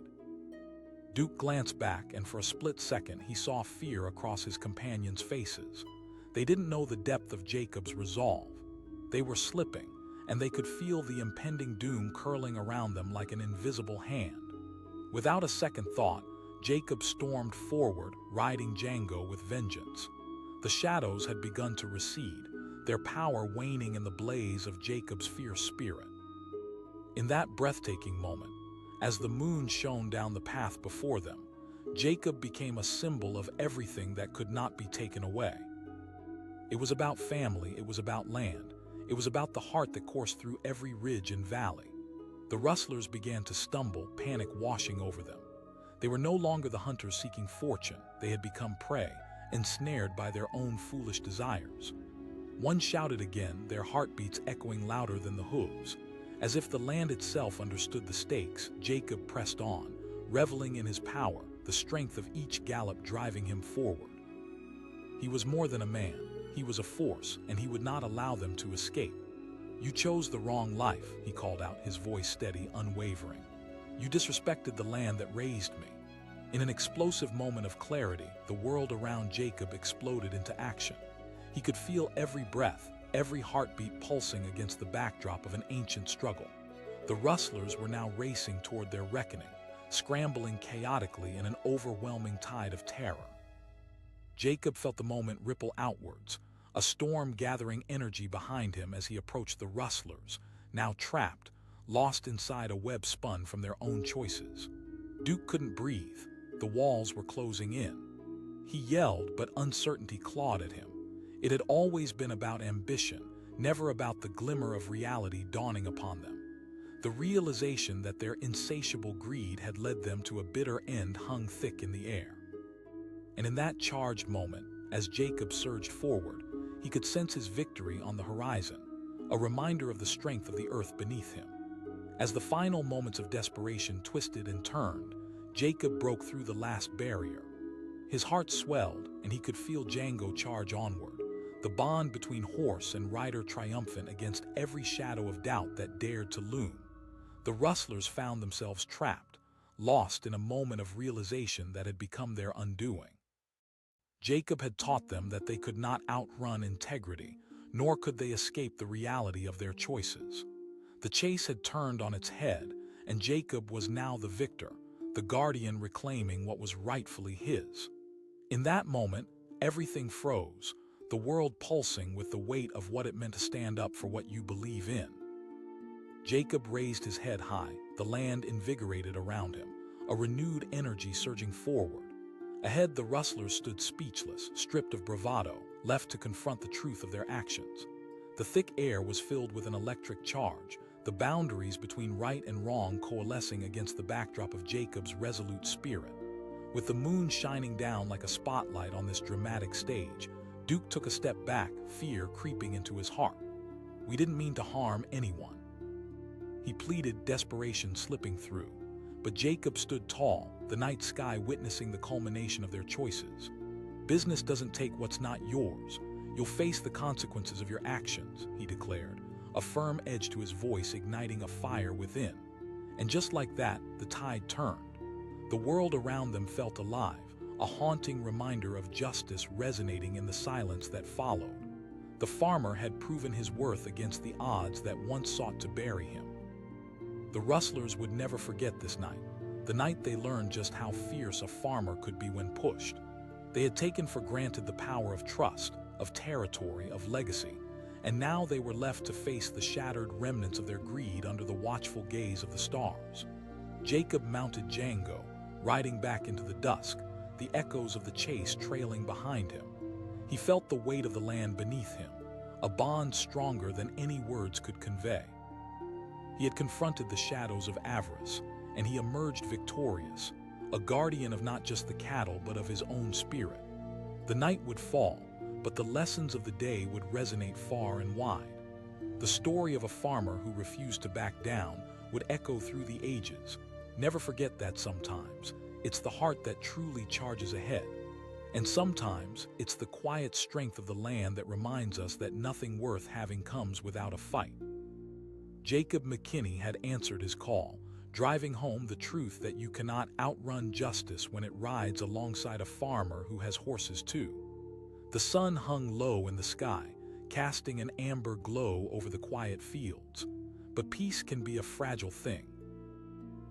Duke glanced back, and for a split second he saw fear across his companions' faces. They didn't know the depth of Jacob's resolve. They were slipping, and they could feel the impending doom curling around them like an invisible hand. Without a second thought, Jacob stormed forward, riding Django with vengeance. The shadows had begun to recede, their power waning in the blaze of Jacob's fierce spirit. In that breathtaking moment, as the moon shone down the path before them, Jacob became a symbol of everything that could not be taken away. It was about family, it was about land, it was about the heart that coursed through every ridge and valley. The rustlers began to stumble, panic washing over them. They were no longer the hunters seeking fortune, they had become prey, ensnared by their own foolish desires. One shouted again, their heartbeats echoing louder than the hooves. As if the land itself understood the stakes, Jacob pressed on, reveling in his power, the strength of each gallop driving him forward. He was more than a man, he was a force, and he would not allow them to escape. "You chose the wrong life," he called out, his voice steady, unwavering. "You disrespected the land that raised me." In an explosive moment of clarity, the world around Jacob exploded into action. He could feel every breath, every heartbeat pulsing against the backdrop of an ancient struggle. The rustlers were now racing toward their reckoning, scrambling chaotically in an overwhelming tide of terror. Jacob felt the moment ripple outwards, a storm gathering energy behind him as he approached the rustlers, now trapped, lost inside a web spun from their own choices. Duke couldn't breathe. The walls were closing in. He yelled, but uncertainty clawed at him. It had always been about ambition, never about the glimmer of reality dawning upon them. The realization that their insatiable greed had led them to a bitter end hung thick in the air. And in that charged moment, as Jacob surged forward, he could sense his victory on the horizon, a reminder of the strength of the earth beneath him. As the final moments of desperation twisted and turned, Jacob broke through the last barrier. His heart swelled, and he could feel Django charge onward, the bond between horse and rider triumphant against every shadow of doubt that dared to loom. The rustlers found themselves trapped, lost in a moment of realization that had become their undoing. Jacob had taught them that they could not outrun integrity, nor could they escape the reality of their choices. The chase had turned on its head, and Jacob was now the victor, the guardian reclaiming what was rightfully his. In that moment, everything froze, the world pulsing with the weight of what it meant to stand up for what you believe in. Jacob raised his head high, the land invigorated around him, a renewed energy surging forward. Ahead, the Rustlers stood speechless, stripped of bravado, left to confront the truth of their actions. The thick air was filled with an electric charge, the boundaries between right and wrong coalescing against the backdrop of Jacob's resolute spirit. With the moon shining down like a spotlight on this dramatic stage, Duke took a step back, fear creeping into his heart. "We didn't mean to harm anyone," he pleaded, desperation slipping through. But Jacob stood tall, the night sky witnessing the culmination of their choices. "Business doesn't take what's not yours. You'll face the consequences of your actions," he declared, a firm edge to his voice igniting a fire within. And just like that, the tide turned. The world around them felt alive, a haunting reminder of justice resonating in the silence that followed. The farmer had proven his worth against the odds that once sought to bury him. The Rustlers would never forget this night, the night they learned just how fierce a farmer could be when pushed. They had taken for granted the power of trust, of territory, of legacy, and now they were left to face the shattered remnants of their greed under the watchful gaze of the stars. Jacob mounted Django, riding back into the dusk, the echoes of the chase trailing behind him. He felt the weight of the land beneath him, a bond stronger than any words could convey. He had confronted the shadows of avarice, and he emerged victorious, a guardian of not just the cattle but of his own spirit. The night would fall, but the lessons of the day would resonate far and wide. The story of a farmer who refused to back down would echo through the ages. Never forget that sometimes it's the heart that truly charges ahead. And sometimes it's the quiet strength of the land that reminds us that nothing worth having comes without a fight. Jacob McKinney had answered his call, driving home the truth that you cannot outrun justice when it rides alongside a farmer who has horses too. The sun hung low in the sky, casting an amber glow over the quiet fields. But peace can be a fragile thing.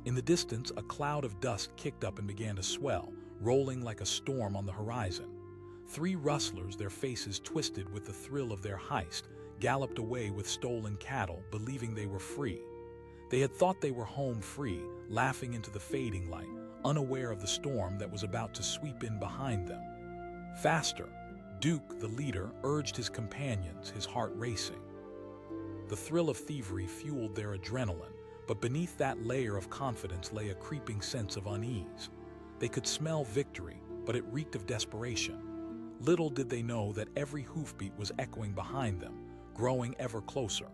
In the distance, a cloud of dust kicked up and began to swell, rolling like a storm on the horizon. 3 rustlers, their faces twisted with the thrill of their heist, galloped away with stolen cattle, believing they were free. They had thought they were home free, laughing into the fading light, unaware of the storm that was about to sweep in behind them. Faster! Duke, the leader, urged his companions, his heart racing. The thrill of thievery fueled their adrenaline, but beneath that layer of confidence lay a creeping sense of unease. They could smell victory, but it reeked of desperation. Little did they know that every hoofbeat was echoing behind them, growing ever closer.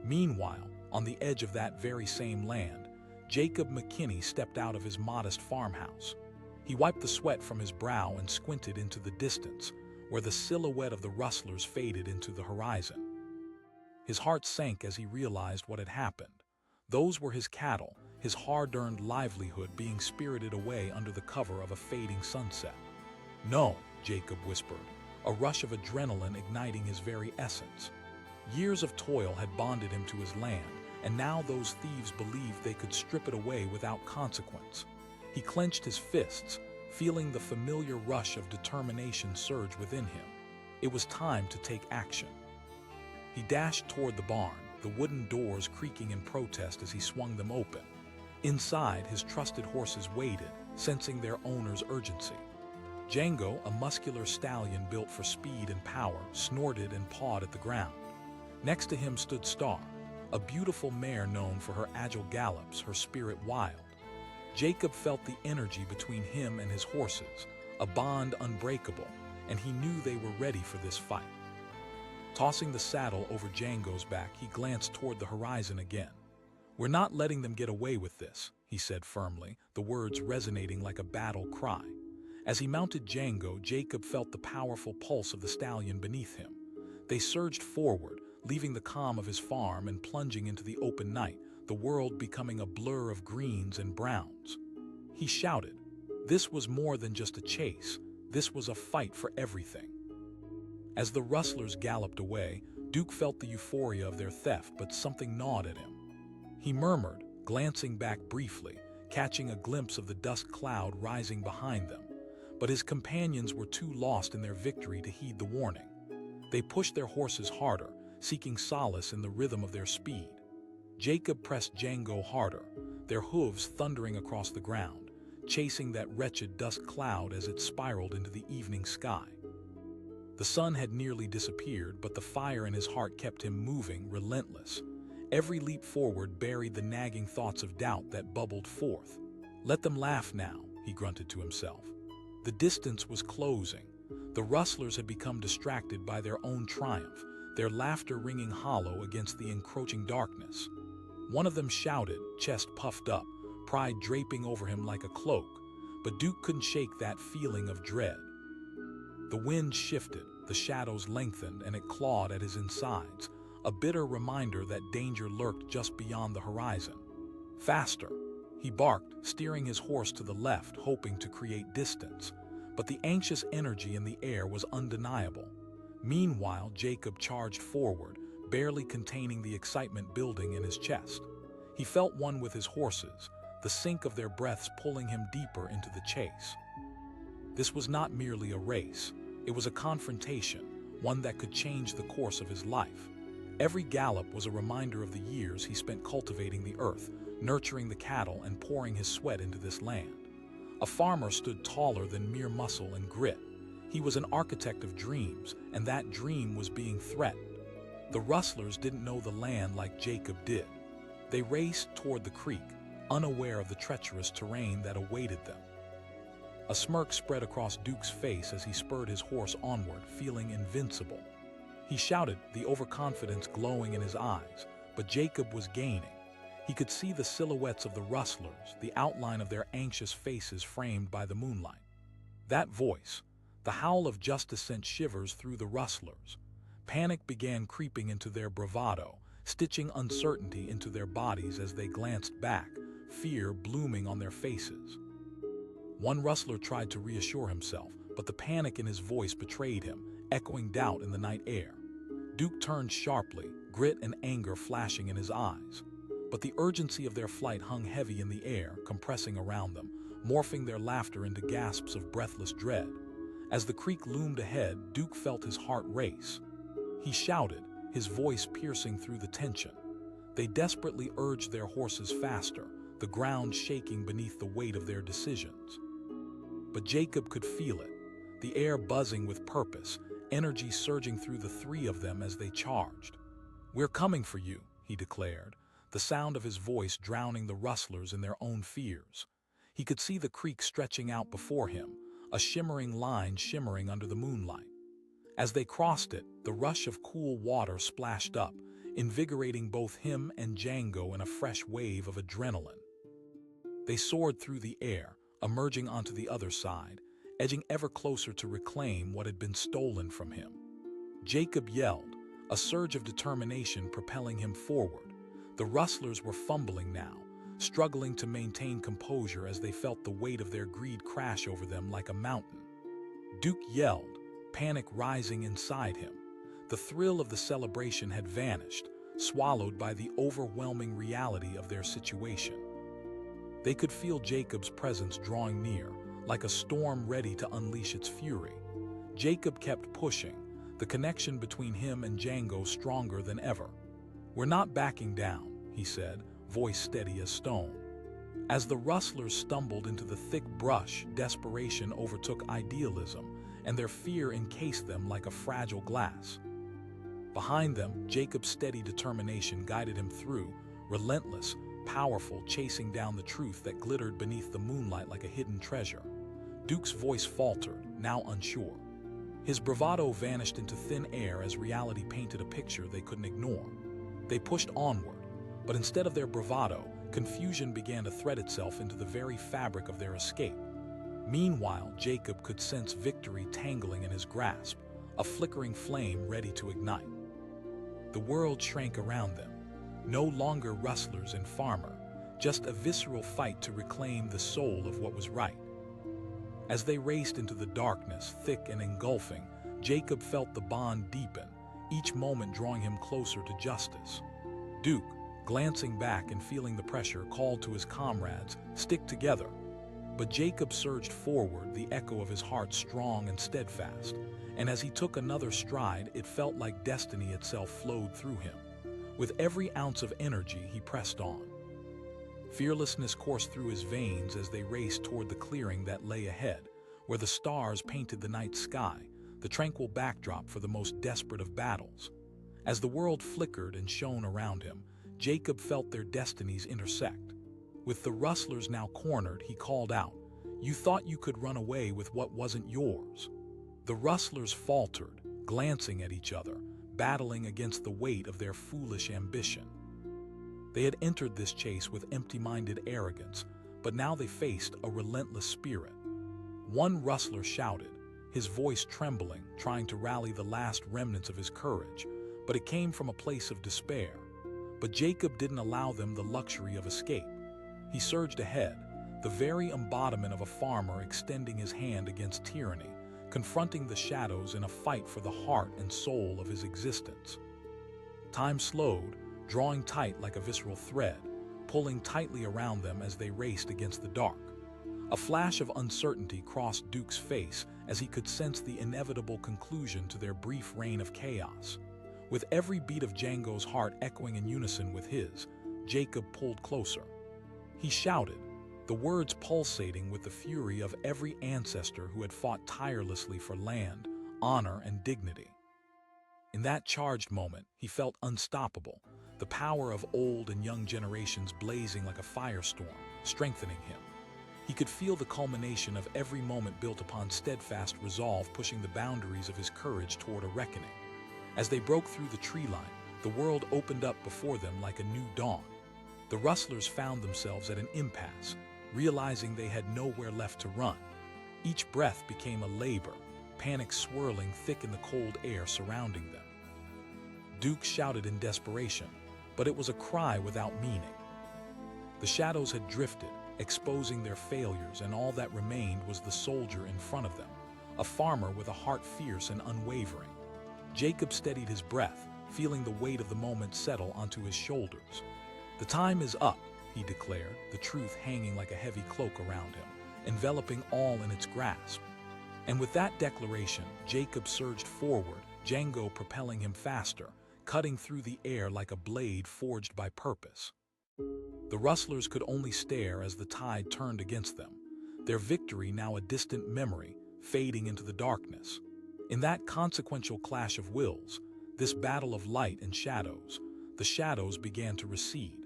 Meanwhile, on the edge of that very same land, Jacob McKinney stepped out of his modest farmhouse. He wiped the sweat from his brow and squinted into the distance, where the silhouette of the rustlers faded into the horizon. His heart sank as he realized what had happened. Those were his cattle, his hard-earned livelihood being spirited away under the cover of a fading sunset. "No," Jacob whispered, a rush of adrenaline igniting his very essence. Years of toil had bonded him to his land, and now those thieves believed they could strip it away without consequence. He clenched his fists, feeling the familiar rush of determination surge within him. It was time to take action. He dashed toward the barn, the wooden doors creaking in protest as he swung them open. Inside, his trusted horses waited, sensing their owner's urgency. Django, a muscular stallion built for speed and power, snorted and pawed at the ground. Next to him stood Star, a beautiful mare known for her agile gallops, her spirit wild. Jacob felt the energy between him and his horses, a bond unbreakable, and he knew they were ready for this fight. Tossing the saddle over Django's back, he glanced toward the horizon again. "We're not letting them get away with this," he said firmly, the words resonating like a battle cry. As he mounted Django, Jacob felt the powerful pulse of the stallion beneath him. They surged forward, leaving the calm of his farm and plunging into the open night, the world becoming a blur of greens and browns. He shouted. This was more than just a chase. This was a fight for everything. As the rustlers galloped away, Duke felt the euphoria of their theft, but something gnawed at him. He murmured, glancing back briefly, catching a glimpse of the dust cloud rising behind them. But his companions were too lost in their victory to heed the warning. They pushed their horses harder, seeking solace in the rhythm of their speed. Jacob pressed Django harder, their hooves thundering across the ground, chasing that wretched dust cloud as it spiraled into the evening sky. The sun had nearly disappeared, but the fire in his heart kept him moving, relentless. Every leap forward buried the nagging thoughts of doubt that bubbled forth. Let them laugh now, he grunted to himself. The distance was closing. The Rustlers had become distracted by their own triumph, their laughter ringing hollow against the encroaching darkness. One of them shouted, chest puffed up, pride draping over him like a cloak, but Duke couldn't shake that feeling of dread. The wind shifted, the shadows lengthened, and it clawed at his insides, a bitter reminder that danger lurked just beyond the horizon. Faster, he barked, steering his horse to the left, hoping to create distance. But the anxious energy in the air was undeniable. Meanwhile, Jacob charged forward, barely containing the excitement building in his chest. He felt one with his horses, the sync of their breaths pulling him deeper into the chase. This was not merely a race. It was a confrontation, one that could change the course of his life. Every gallop was a reminder of the years he spent cultivating the earth, nurturing the cattle, and pouring his sweat into this land. A farmer stood taller than mere muscle and grit. He was an architect of dreams, and that dream was being threatened. The Rustlers didn't know the land like Jacob did. They raced toward the creek, unaware of the treacherous terrain that awaited them. A smirk spread across Duke's face as he spurred his horse onward, feeling invincible. He shouted, the overconfidence glowing in his eyes, but Jacob was gaining. He could see the silhouettes of the Rustlers, the outline of their anxious faces framed by the moonlight. That voice, the howl of justice, sent shivers through the Rustlers. Panic began creeping into their bravado, stitching uncertainty into their bodies as they glanced back, fear blooming on their faces. One Rustler tried to reassure himself, but the panic in his voice betrayed him, echoing doubt in the night air. Duke turned sharply, grit and anger flashing in his eyes. But the urgency of their flight hung heavy in the air, compressing around them, morphing their laughter into gasps of breathless dread. As the creek loomed ahead, Duke felt his heart race. He shouted, his voice piercing through the tension. They desperately urged their horses faster, the ground shaking beneath the weight of their decisions. But Jacob could feel it, the air buzzing with purpose, energy surging through the three of them as they charged. "We're coming for you," he declared, the sound of his voice drowning the Rustlers in their own fears. He could see the creek stretching out before him, a shimmering line shimmering under the moonlight. As they crossed it, the rush of cool water splashed up, invigorating both him and Django in a fresh wave of adrenaline. They soared through the air, emerging onto the other side, edging ever closer to reclaim what had been stolen from him. Jacob yelled, a surge of determination propelling him forward. The Rustlers were fumbling now, struggling to maintain composure as they felt the weight of their greed crash over them like a mountain. Duke yelled, panic rising inside him. The thrill of the celebration had vanished, swallowed by the overwhelming reality of their situation. They could feel Jacob's presence drawing near, like a storm ready to unleash its fury. Jacob kept pushing, the connection between him and Django stronger than ever. "We're not backing down," he said, voice steady as stone. As the Rustlers stumbled into the thick brush, desperation overtook idealism, and their fear encased them like a fragile glass. Behind them, Jacob's steady determination guided him through, relentless, powerful, chasing down the truth that glittered beneath the moonlight like a hidden treasure. Duke's voice faltered, now unsure. His bravado vanished into thin air as reality painted a picture they couldn't ignore. They pushed onward, but instead of their bravado, confusion began to thread itself into the very fabric of their escape. Meanwhile, Jacob could sense victory tangling in his grasp, a flickering flame ready to ignite. The world shrank around them. No longer Rustlers and farmer, just a visceral fight to reclaim the soul of what was right. As they raced into the darkness, thick and engulfing, Jacob felt the bond deepen, each moment drawing him closer to justice. Duke, glancing back and feeling the pressure, called to his comrades, "Stick together." But Jacob surged forward, the echo of his heart strong and steadfast, and as he took another stride, it felt like destiny itself flowed through him. With every ounce of energy, he pressed on. Fearlessness coursed through his veins as they raced toward the clearing that lay ahead, where the stars painted the night sky, the tranquil backdrop for the most desperate of battles. As the world flickered and shone around him, Jacob felt their destinies intersect. With the Rustlers now cornered, he called out, "You thought you could run away with what wasn't yours." The Rustlers faltered, glancing at each other, battling against the weight of their foolish ambition. They had entered this chase with empty-minded arrogance, but now they faced a relentless spirit. One Rustler shouted, his voice trembling, trying to rally the last remnants of his courage, but it came from a place of despair. But Jacob didn't allow them the luxury of escape. He surged ahead, the very embodiment of a farmer extending his hand against tyranny, confronting the shadows in a fight for the heart and soul of his existence. Time slowed, drawing tight like a visceral thread, pulling tightly around them as they raced against the dark. A flash of uncertainty crossed Duke's face as he could sense the inevitable conclusion to their brief reign of chaos. With every beat of Django's heart echoing in unison with his, Jacob pulled closer. He shouted, the words pulsating with the fury of every ancestor who had fought tirelessly for land, honor, and dignity. In that charged moment, he felt unstoppable, the power of old and young generations blazing like a firestorm, strengthening him. He could feel the culmination of every moment built upon steadfast resolve pushing the boundaries of his courage toward a reckoning. As they broke through the tree line, the world opened up before them like a new dawn. The Rustlers found themselves at an impasse, realizing they had nowhere left to run. Each breath became a labor, panic swirling thick in the cold air surrounding them. Duke shouted in desperation, but it was a cry without meaning. The shadows had drifted, exposing their failures, and all that remained was the soldier in front of them, a farmer with a heart fierce and unwavering. Jacob steadied his breath, feeling the weight of the moment settle onto his shoulders. "The time is up," he declared, the truth hanging like a heavy cloak around him, enveloping all in its grasp. And with that declaration, Jacob surged forward, Django propelling him faster, cutting through the air like a blade forged by purpose. The Rustlers could only stare as the tide turned against them, their victory now a distant memory, fading into the darkness. In that consequential clash of wills, this battle of light and shadows, the shadows began to recede.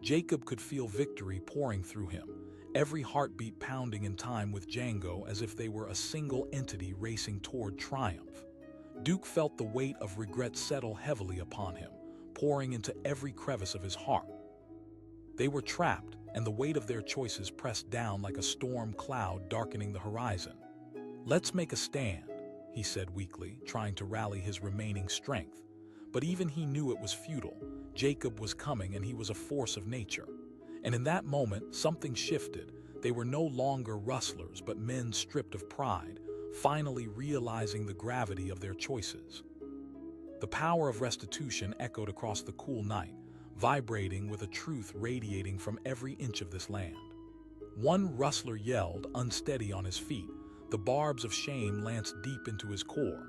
Jacob could feel victory pouring through him, every heartbeat pounding in time with Django as if they were a single entity racing toward triumph. Duke felt the weight of regret settle heavily upon him, pouring into every crevice of his heart. They were trapped, and the weight of their choices pressed down like a storm cloud darkening the horizon. "Let's make a stand," he said weakly, trying to rally his remaining strength. But even he knew it was futile. Jacob was coming, and he was a force of nature. And in that moment, something shifted. They were no longer Rustlers, but men stripped of pride, finally realizing the gravity of their choices. The power of restitution echoed across the cool night, vibrating with a truth radiating from every inch of this land. One Rustler yelled, unsteady on his feet, the barbs of shame lanced deep into his core.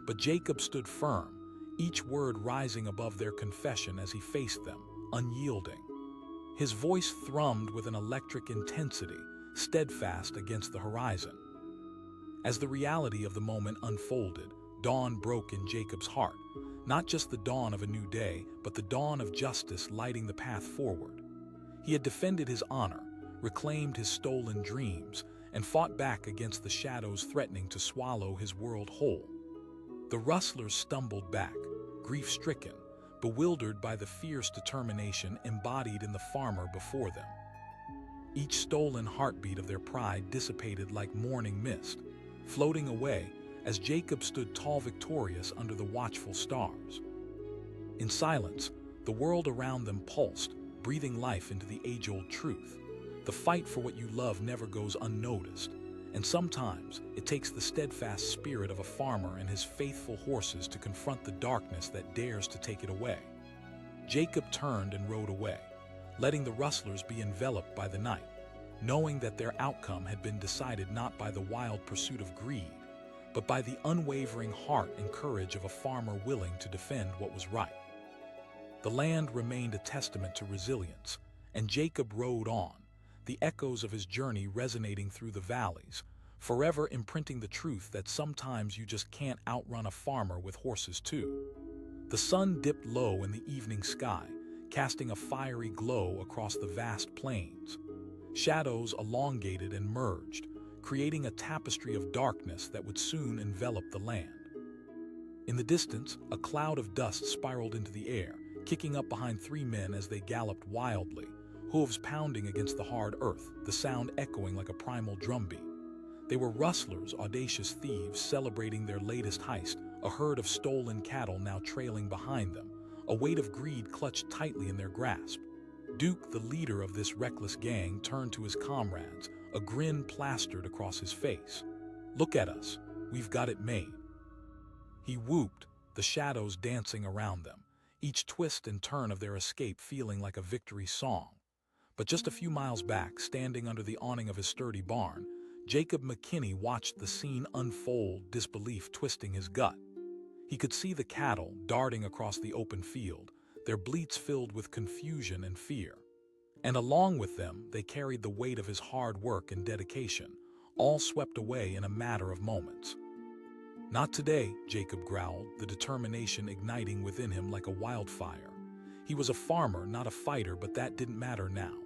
But Jacob stood firm, each word rising above their confession as he faced them, unyielding. His voice thrummed with an electric intensity, steadfast against the horizon. As the reality of the moment unfolded, dawn broke in Jacob's heart, not just the dawn of a new day, but the dawn of justice lighting the path forward. He had defended his honor, reclaimed his stolen dreams, and fought back against the shadows threatening to swallow his world whole. The Rustlers stumbled back, grief-stricken, bewildered by the fierce determination embodied in the farmer before them. Each stolen heartbeat of their pride dissipated like morning mist, floating away as Jacob stood tall victorious under the watchful stars. In silence, the world around them pulsed, breathing life into the age-old truth. The fight for what you love never goes unnoticed, and sometimes it takes the steadfast spirit of a farmer and his faithful horses to confront the darkness that dares to take it away. Jacob turned and rode away, letting the Rustlers be enveloped by the night, knowing that their outcome had been decided not by the wild pursuit of greed, but by the unwavering heart and courage of a farmer willing to defend what was right. The land remained a testament to resilience, and Jacob rode on, the echoes of his journey resonating through the valleys, forever imprinting the truth that sometimes you just can't outrun a farmer with horses too. The sun dipped low in the evening sky, casting a fiery glow across the vast plains. Shadows elongated and merged, creating a tapestry of darkness that would soon envelop the land. In the distance, a cloud of dust spiraled into the air, kicking up behind three men as they galloped wildly, hooves pounding against the hard earth, the sound echoing like a primal drumbeat. They were rustlers, audacious thieves celebrating their latest heist, a herd of stolen cattle now trailing behind them, a weight of greed clutched tightly in their grasp. Duke, the leader of this reckless gang, turned to his comrades, a grin plastered across his face. "Look at us, we've got it made." He whooped, the shadows dancing around them, each twist and turn of their escape feeling like a victory song. But just a few miles back, standing under the awning of his sturdy barn, Jacob McKinney watched the scene unfold, disbelief twisting his gut. He could see the cattle darting across the open field, their bleats filled with confusion and fear. And along with them, they carried the weight of his hard work and dedication, all swept away in a matter of moments. "Not today," Jacob growled, the determination igniting within him like a wildfire. He was a farmer, not a fighter, but that didn't matter now.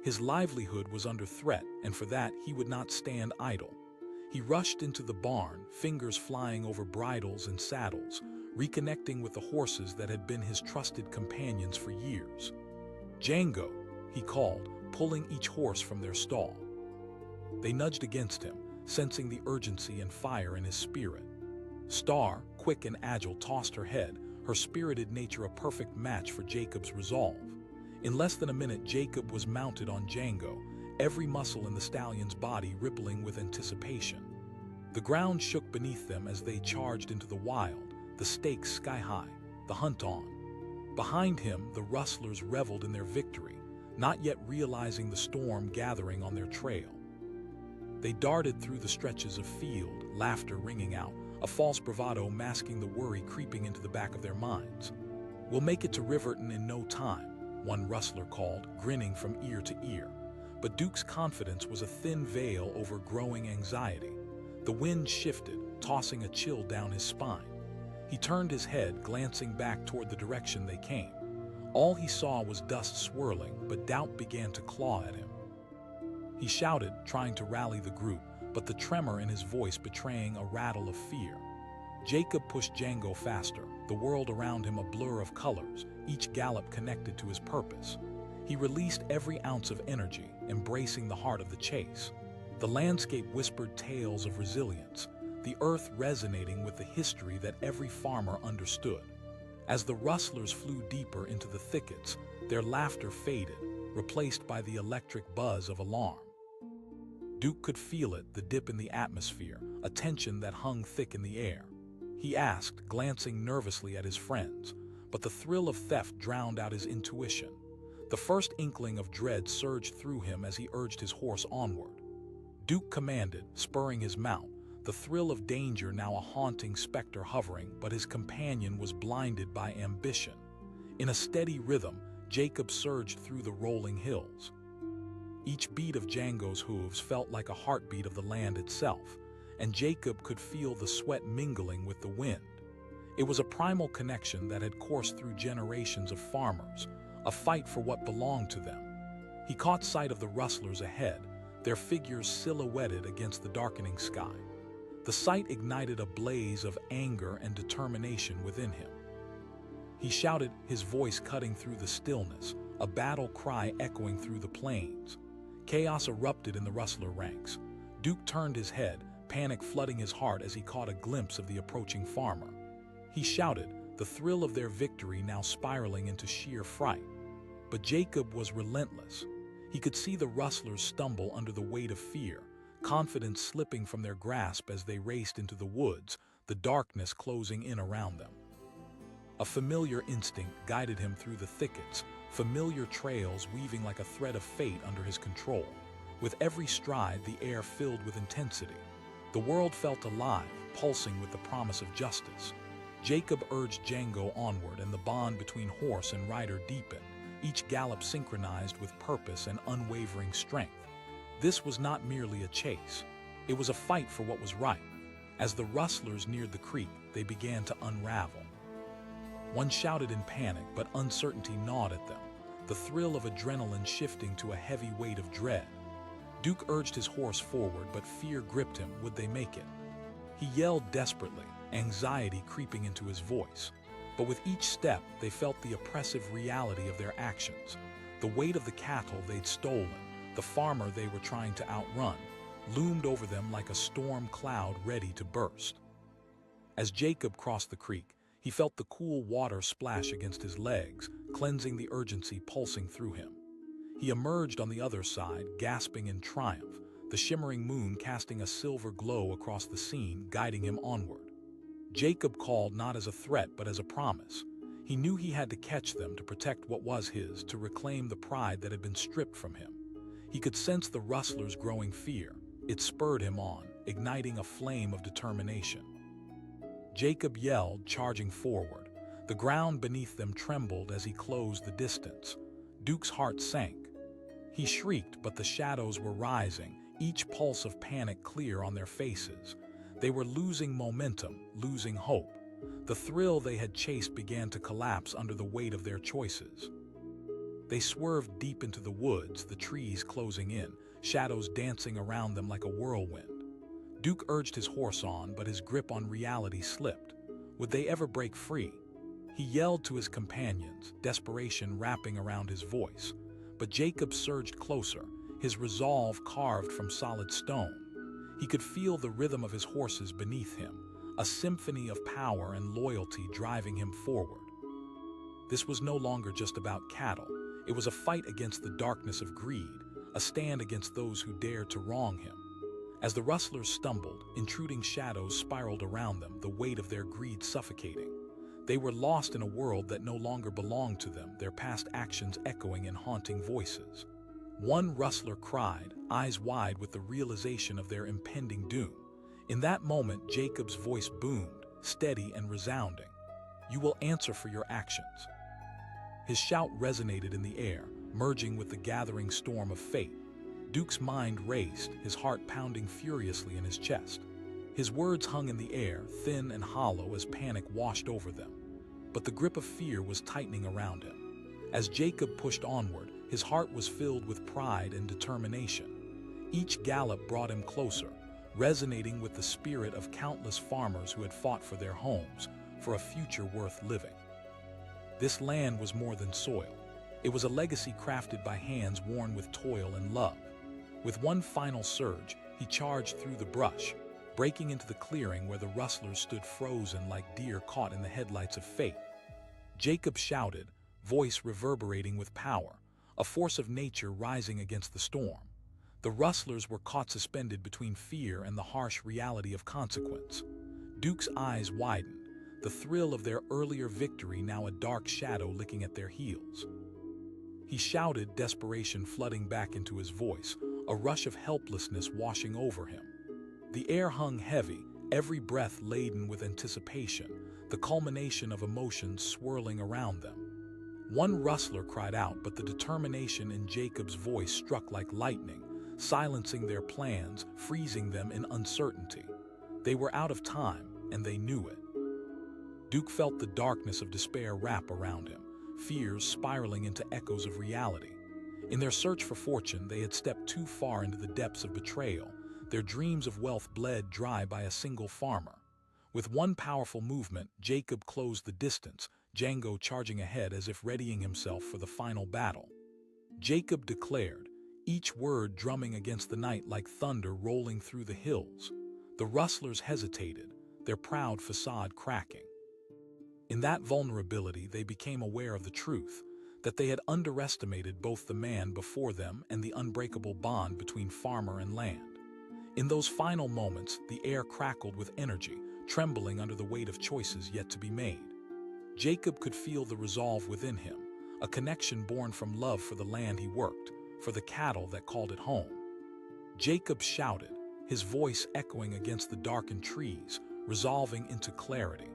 His livelihood was under threat, and for that he would not stand idle. He rushed into the barn, fingers flying over bridles and saddles, reconnecting with the horses that had been his trusted companions for years. "Django," he called, pulling each horse from their stall. They nudged against him, sensing the urgency and fire in his spirit. Star, quick and agile, tossed her head, her spirited nature a perfect match for Jacob's resolve. In less than a minute, Jacob was mounted on Django, every muscle in the stallion's body rippling with anticipation. The ground shook beneath them as they charged into the wild, the stakes sky high, the hunt on. Behind him, the rustlers reveled in their victory, not yet realizing the storm gathering on their trail. They darted through the stretches of field, laughter ringing out, a false bravado masking the worry creeping into the back of their minds. "We'll make it to Riverton in no time," one rustler called, grinning from ear to ear. But Duke's confidence was a thin veil over growing anxiety. The wind shifted, tossing a chill down his spine. He turned his head, glancing back toward the direction they came. All he saw was dust swirling, but doubt began to claw at him. He shouted, trying to rally the group, but the tremor in his voice betraying a rattle of fear. Jacob pushed Django faster, the world around him a blur of colors, each gallop connected to his purpose. He released every ounce of energy, embracing the heart of the chase. The landscape whispered tales of resilience, the earth resonating with the history that every farmer understood. As the rustlers flew deeper into the thickets, their laughter faded, replaced by the electric buzz of alarm. Duke could feel it, the dip in the atmosphere, a tension that hung thick in the air. He asked, glancing nervously at his friends, but the thrill of theft drowned out his intuition. The first inkling of dread surged through him as he urged his horse onward. Duke commanded, spurring his mount, the thrill of danger now a haunting specter hovering, but his companion was blinded by ambition. In a steady rhythm, Jacob surged through the rolling hills. Each beat of Django's hooves felt like a heartbeat of the land itself, and Jacob could feel the sweat mingling with the wind. It was a primal connection that had coursed through generations of farmers, a fight for what belonged to them. He caught sight of the rustlers ahead, their figures silhouetted against the darkening sky. The sight ignited a blaze of anger and determination within him. He shouted, his voice cutting through the stillness, a battle cry echoing through the plains. Chaos erupted in the rustler ranks. Duke turned his head, panic flooding his heart as he caught a glimpse of the approaching farmer. He shouted, the thrill of their victory now spiraling into sheer fright. But Jacob was relentless. He could see the rustlers stumble under the weight of fear, confidence slipping from their grasp as they raced into the woods, the darkness closing in around them. A familiar instinct guided him through the thickets, familiar trails weaving like a thread of fate under his control. With every stride, the air filled with intensity. The world felt alive, pulsing with the promise of justice. Jacob urged Django onward, and the bond between horse and rider deepened, each gallop synchronized with purpose and unwavering strength. This was not merely a chase. It was a fight for what was right. As the rustlers neared the creek, they began to unravel. One shouted in panic, but uncertainty gnawed at them, the thrill of adrenaline shifting to a heavy weight of dread. Duke urged his horse forward, but fear gripped him. Would they make it? He yelled desperately, anxiety creeping into his voice. But with each step, they felt the oppressive reality of their actions. The weight of the cattle they'd stolen, the farmer they were trying to outrun, loomed over them like a storm cloud ready to burst. As Jacob crossed the creek, he felt the cool water splash against his legs, cleansing the urgency pulsing through him. He emerged on the other side, gasping in triumph, the shimmering moon casting a silver glow across the scene, guiding him onward. Jacob called not as a threat but as a promise. He knew he had to catch them to protect what was his, to reclaim the pride that had been stripped from him. He could sense the rustlers' growing fear. It spurred him on, igniting a flame of determination. Jacob yelled, charging forward. The ground beneath them trembled as he closed the distance. Duke's heart sank. He shrieked, but the shadows were rising, each pulse of panic clear on their faces. They were losing momentum, losing hope. The thrill they had chased began to collapse under the weight of their choices. They swerved deep into the woods, the trees closing in, shadows dancing around them like a whirlwind. Duke urged his horse on, but his grip on reality slipped. Would they ever break free? He yelled to his companions, desperation wrapping around his voice. But Jacob surged closer, his resolve carved from solid stone. He could feel the rhythm of his horses beneath him, a symphony of power and loyalty driving him forward. This was no longer just about cattle. It was a fight against the darkness of greed, a stand against those who dared to wrong him. As the rustlers stumbled, intruding shadows spiraled around them, the weight of their greed suffocating. They were lost in a world that no longer belonged to them, their past actions echoing in haunting voices. One rustler cried, eyes wide with the realization of their impending doom. In that moment, Jacob's voice boomed, steady and resounding. "You will answer for your actions." His shout resonated in the air, merging with the gathering storm of fate. Duke's mind raced, his heart pounding furiously in his chest. His words hung in the air, thin and hollow as panic washed over them. But the grip of fear was tightening around him. As Jacob pushed onward, his heart was filled with pride and determination. Each gallop brought him closer, resonating with the spirit of countless farmers who had fought for their homes, for a future worth living. This land was more than soil. It was a legacy crafted by hands worn with toil and love. With one final surge, he charged through the brush, breaking into the clearing where the rustlers stood frozen like deer caught in the headlights of fate. Jacob shouted, voice reverberating with power, a force of nature rising against the storm. The rustlers were caught suspended between fear and the harsh reality of consequence. Duke's eyes widened, the thrill of their earlier victory now a dark shadow licking at their heels. He shouted, desperation flooding back into his voice, a rush of helplessness washing over him. The air hung heavy, every breath laden with anticipation, the culmination of emotions swirling around them. One rustler cried out, but the determination in Jacob's voice struck like lightning, silencing their plans, freezing them in uncertainty. They were out of time, and they knew it. Duke felt the darkness of despair wrap around him, fears spiraling into echoes of reality. In their search for fortune, they had stepped too far into the depths of betrayal, their dreams of wealth bled dry by a single farmer. With one powerful movement, Jacob closed the distance, Django charging ahead as if readying himself for the final battle. Jacob declared, each word drumming against the night like thunder rolling through the hills. The rustlers hesitated, their proud facade cracking. In that vulnerability, they became aware of the truth, that they had underestimated both the man before them and the unbreakable bond between farmer and land. In those final moments, the air crackled with energy, trembling under the weight of choices yet to be made. Jacob could feel the resolve within him, a connection born from love for the land he worked, for the cattle that called it home. Jacob shouted, his voice echoing against the darkened trees, resolving into clarity.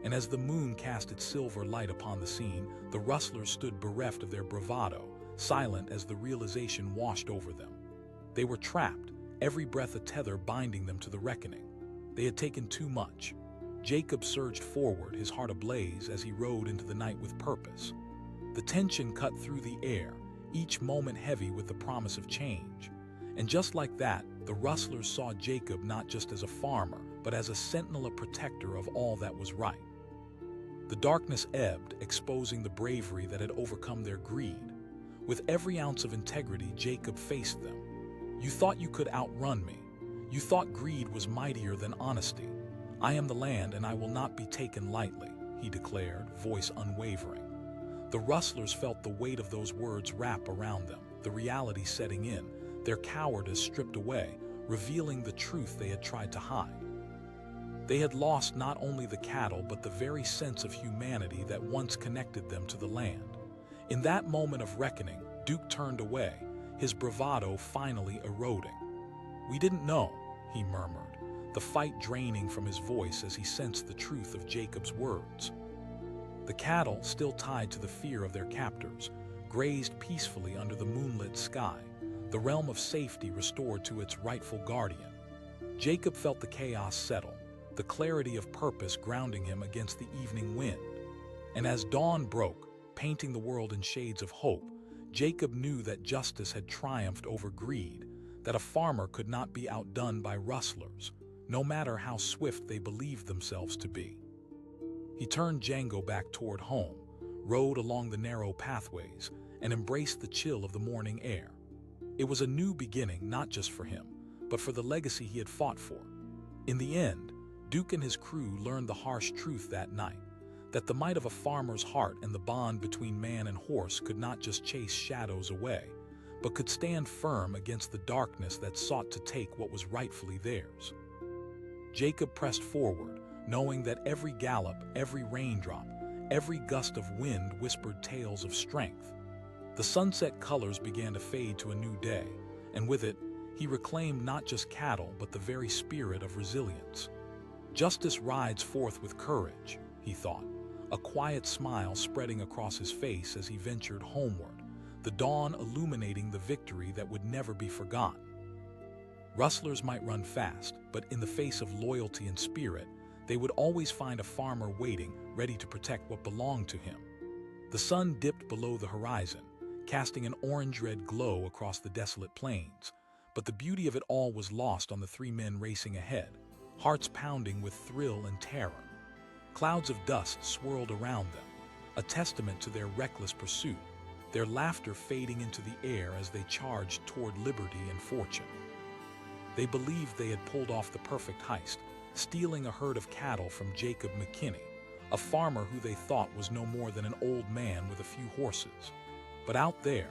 and as the moon cast its silver light upon the scene, the rustlers stood bereft of their bravado, silent as the realization washed over them. They were trapped, every breath a tether binding them to the reckoning. They had taken too much. Jacob surged forward, his heart ablaze as he rode into the night with purpose. The tension cut through the air, each moment heavy with the promise of change. And just like that, the rustlers saw Jacob not just as a farmer, but as a sentinel, a protector of all that was right. The darkness ebbed, exposing the bravery that had overcome their greed. With every ounce of integrity, Jacob faced them. "You thought you could outrun me. You thought greed was mightier than honesty. I am the land, and I will not be taken lightly," he declared, voice unwavering. The rustlers felt the weight of those words wrap around them, the reality setting in, their cowardice stripped away, revealing the truth they had tried to hide. They had lost not only the cattle, but the very sense of humanity that once connected them to the land. In that moment of reckoning, Duke turned away, his bravado finally eroding. "We didn't know," he murmured, the fight draining from his voice as he sensed the truth of Jacob's words. The cattle, still tied to the fear of their captors, grazed peacefully under the moonlit sky, the realm of safety restored to its rightful guardian. Jacob felt the chaos settle, the clarity of purpose grounding him against the evening wind. And as dawn broke, painting the world in shades of hope, Jacob knew that justice had triumphed over greed, that a farmer could not be outdone by rustlers, no matter how swift they believed themselves to be. He turned Django back toward home, rode along the narrow pathways, and embraced the chill of the morning air. It was a new beginning, not just for him, but for the legacy he had fought for. In the end, Duke and his crew learned the harsh truth that night, that the might of a farmer's heart and the bond between man and horse could not just chase shadows away, but could stand firm against the darkness that sought to take what was rightfully theirs. Jacob pressed forward, knowing that every gallop, every raindrop, every gust of wind whispered tales of strength. The sunset colors began to fade to a new day, and with it, he reclaimed not just cattle, but the very spirit of resilience. Justice rides forth with courage, he thought, a quiet smile spreading across his face as he ventured homeward, the dawn illuminating the victory that would never be forgotten. Rustlers might run fast, but in the face of loyalty and spirit, they would always find a farmer waiting, ready to protect what belonged to him. The sun dipped below the horizon, casting an orange-red glow across the desolate plains, but the beauty of it all was lost on the three men racing ahead, hearts pounding with thrill and terror. Clouds of dust swirled around them, a testament to their reckless pursuit, their laughter fading into the air as they charged toward liberty and fortune. They believed they had pulled off the perfect heist, stealing a herd of cattle from Jacob McKinney, a farmer who they thought was no more than an old man with a few horses. But out there,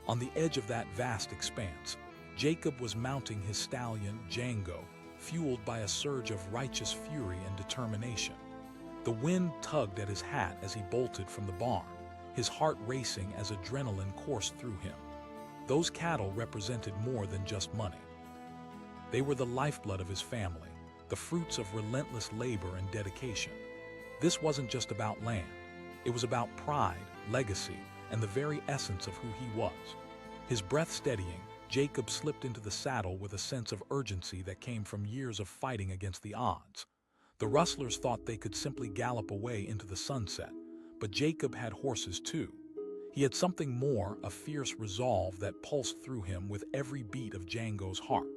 on the edge of that vast expanse, Jacob was mounting his stallion, Django, fueled by a surge of righteous fury and determination. The wind tugged at his hat as he bolted from the barn, his heart racing as adrenaline coursed through him. Those cattle represented more than just money. They were the lifeblood of his family, the fruits of relentless labor and dedication. This wasn't just about land. It was about pride, legacy, and the very essence of who he was. His breath steadying, Jacob slipped into the saddle with a sense of urgency that came from years of fighting against the odds. The rustlers thought they could simply gallop away into the sunset, but Jacob had horses too. He had something more, a fierce resolve that pulsed through him with every beat of Django's heart.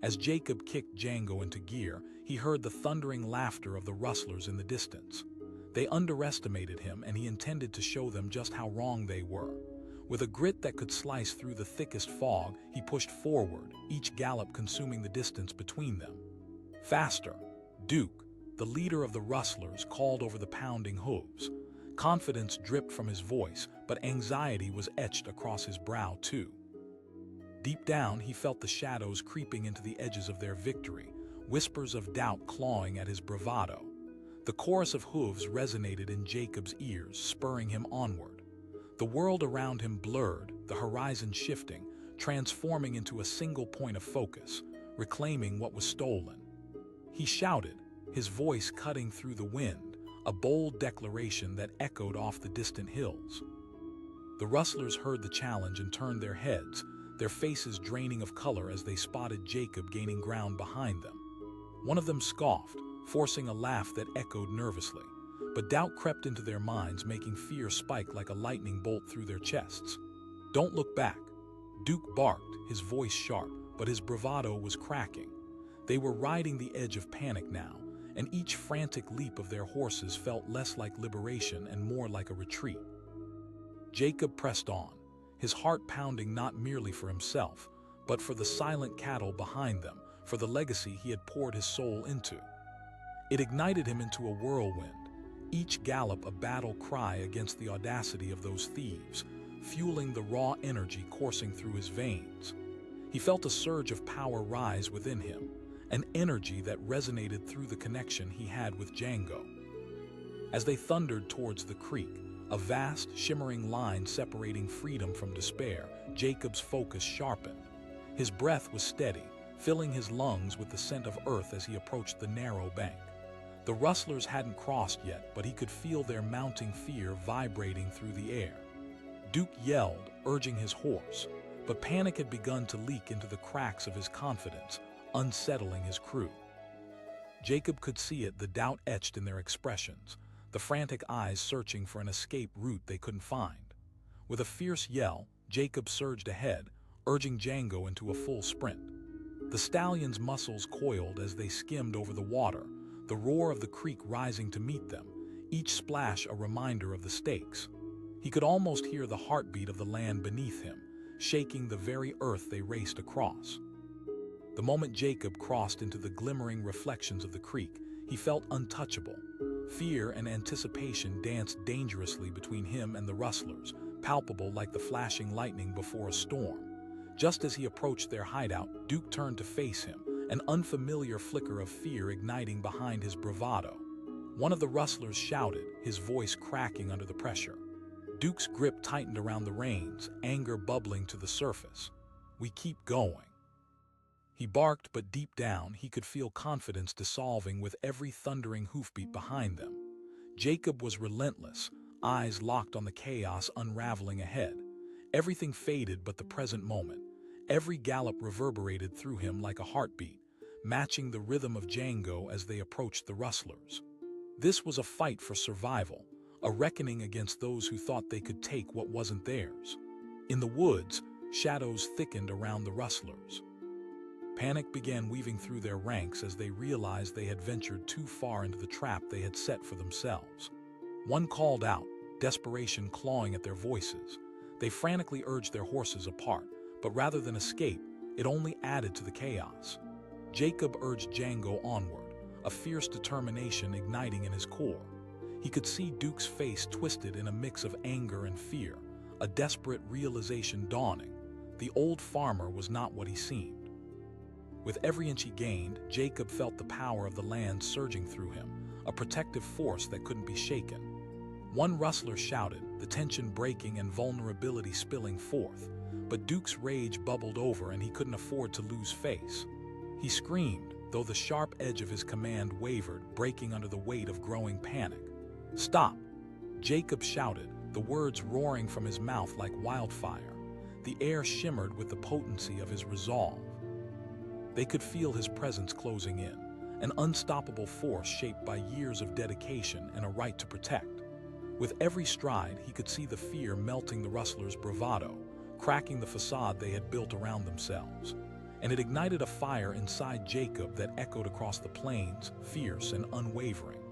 As Jacob kicked Django into gear, he heard the thundering laughter of the rustlers in the distance. They underestimated him, and he intended to show them just how wrong they were. With a grit that could slice through the thickest fog, he pushed forward, each gallop consuming the distance between them. Faster! Duke, the leader of the rustlers, called over the pounding hooves. Confidence dripped from his voice, but anxiety was etched across his brow too. Deep down, he felt the shadows creeping into the edges of their victory, whispers of doubt clawing at his bravado. The chorus of hooves resonated in Jacob's ears, spurring him onward. The world around him blurred, the horizon shifting, transforming into a single point of focus, reclaiming what was stolen. He shouted, his voice cutting through the wind, a bold declaration that echoed off the distant hills. The rustlers heard the challenge and turned their heads, their faces draining of color as they spotted Jacob gaining ground behind them. One of them scoffed, forcing a laugh that echoed nervously, but doubt crept into their minds, making fear spike like a lightning bolt through their chests. "Don't look back," Duke barked, his voice sharp, but his bravado was cracking. They were riding the edge of panic now, and each frantic leap of their horses felt less like liberation and more like a retreat. Jacob pressed on, his heart pounding not merely for himself, but for the silent cattle behind them, for the legacy he had poured his soul into. It ignited him into a whirlwind, each gallop a battle cry against the audacity of those thieves, fueling the raw energy coursing through his veins. He felt a surge of power rise within him, an energy that resonated through the connection he had with Django. As they thundered towards the creek, a vast, shimmering line separating freedom from despair, Jacob's focus sharpened. His breath was steady, filling his lungs with the scent of earth as he approached the narrow bank. The rustlers hadn't crossed yet, but he could feel their mounting fear vibrating through the air. Duke yelled, urging his horse, but panic had begun to leak into the cracks of his confidence, unsettling his crew. Jacob could see it, the doubt etched in their expressions, the frantic eyes searching for an escape route they couldn't find. With a fierce yell, Jacob surged ahead, urging Django into a full sprint. The stallion's muscles coiled as they skimmed over the water, the roar of the creek rising to meet them, each splash a reminder of the stakes. He could almost hear the heartbeat of the land beneath him, shaking the very earth they raced across. The moment Jacob crossed into the glimmering reflections of the creek, he felt untouchable. Fear and anticipation danced dangerously between him and the rustlers, palpable like the flashing lightning before a storm. Just as he approached their hideout, Duke turned to face him, an unfamiliar flicker of fear igniting behind his bravado. One of the rustlers shouted, his voice cracking under the pressure. Duke's grip tightened around the reins, anger bubbling to the surface. "We keep going." He barked, but deep down he could feel confidence dissolving with every thundering hoofbeat behind them. Jacob was relentless, eyes locked on the chaos unraveling ahead. Everything faded but the present moment. Every gallop reverberated through him like a heartbeat, matching the rhythm of Django as they approached the rustlers. This was a fight for survival, a reckoning against those who thought they could take what wasn't theirs. In the woods, shadows thickened around the rustlers. Panic began weaving through their ranks as they realized they had ventured too far into the trap they had set for themselves. One called out, desperation clawing at their voices. They frantically urged their horses apart, but rather than escape, it only added to the chaos. Jacob urged Django onward, a fierce determination igniting in his core. He could see Duke's face twisted in a mix of anger and fear, a desperate realization dawning. The old farmer was not what he seemed. With every inch he gained, Jacob felt the power of the land surging through him, a protective force that couldn't be shaken. One rustler shouted, the tension breaking and vulnerability spilling forth, but Duke's rage bubbled over and he couldn't afford to lose face. He screamed, though the sharp edge of his command wavered, breaking under the weight of growing panic. "Stop!" Jacob shouted, the words roaring from his mouth like wildfire. The air shimmered with the potency of his resolve. They could feel his presence closing in, an unstoppable force shaped by years of dedication and a right to protect. With every stride, he could see the fear melting the rustlers' bravado, cracking the facade they had built around themselves. And it ignited a fire inside Jacob that echoed across the plains, fierce and unwavering.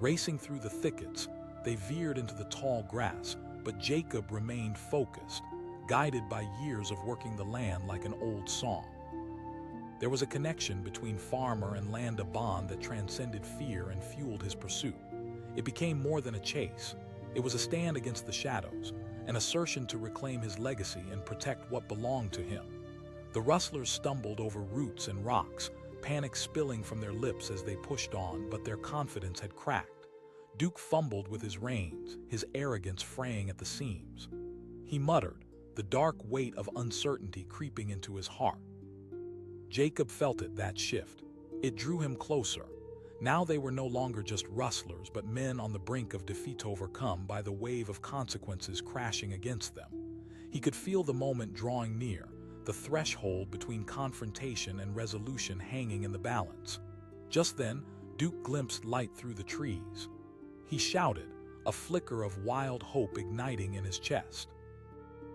Racing through the thickets, they veered into the tall grass, but Jacob remained focused, guided by years of working the land like an old song. There was a connection between farmer and land, a bond that transcended fear and fueled his pursuit. It became more than a chase. It was a stand against the shadows, an assertion to reclaim his legacy and protect what belonged to him. The rustlers stumbled over roots and rocks, panic spilling from their lips as they pushed on, but their confidence had cracked. Duke fumbled with his reins, his arrogance fraying at the seams. He muttered, the dark weight of uncertainty creeping into his heart. Jacob felt it, that shift. It drew him closer. Now they were no longer just rustlers, but men on the brink of defeat, overcome by the wave of consequences crashing against them. He could feel the moment drawing near, the threshold between confrontation and resolution hanging in the balance. Just then, Duke glimpsed light through the trees. He shouted, a flicker of wild hope igniting in his chest.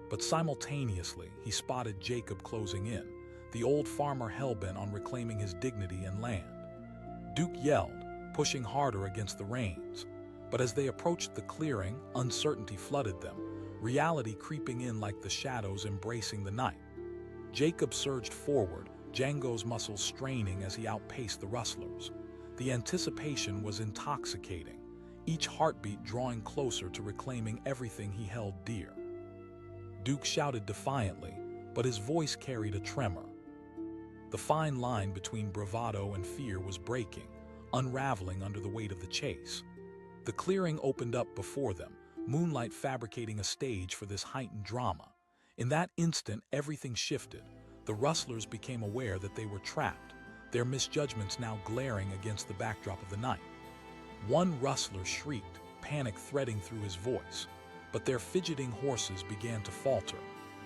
But simultaneously, he spotted Jacob closing in, the old farmer hell-bent on reclaiming his dignity and land. Duke yelled, pushing harder against the reins. But as they approached the clearing, uncertainty flooded them, reality creeping in like the shadows embracing the night. Jacob surged forward, Django's muscles straining as he outpaced the rustlers. The anticipation was intoxicating, each heartbeat drawing closer to reclaiming everything he held dear. Duke shouted defiantly, but his voice carried a tremor. The fine line between bravado and fear was breaking, unraveling under the weight of the chase. The clearing opened up before them, moonlight fabricating a stage for this heightened drama. In that instant, everything shifted. The rustlers became aware that they were trapped, their misjudgments now glaring against the backdrop of the night. One rustler shrieked, panic threading through his voice, but their fidgeting horses began to falter,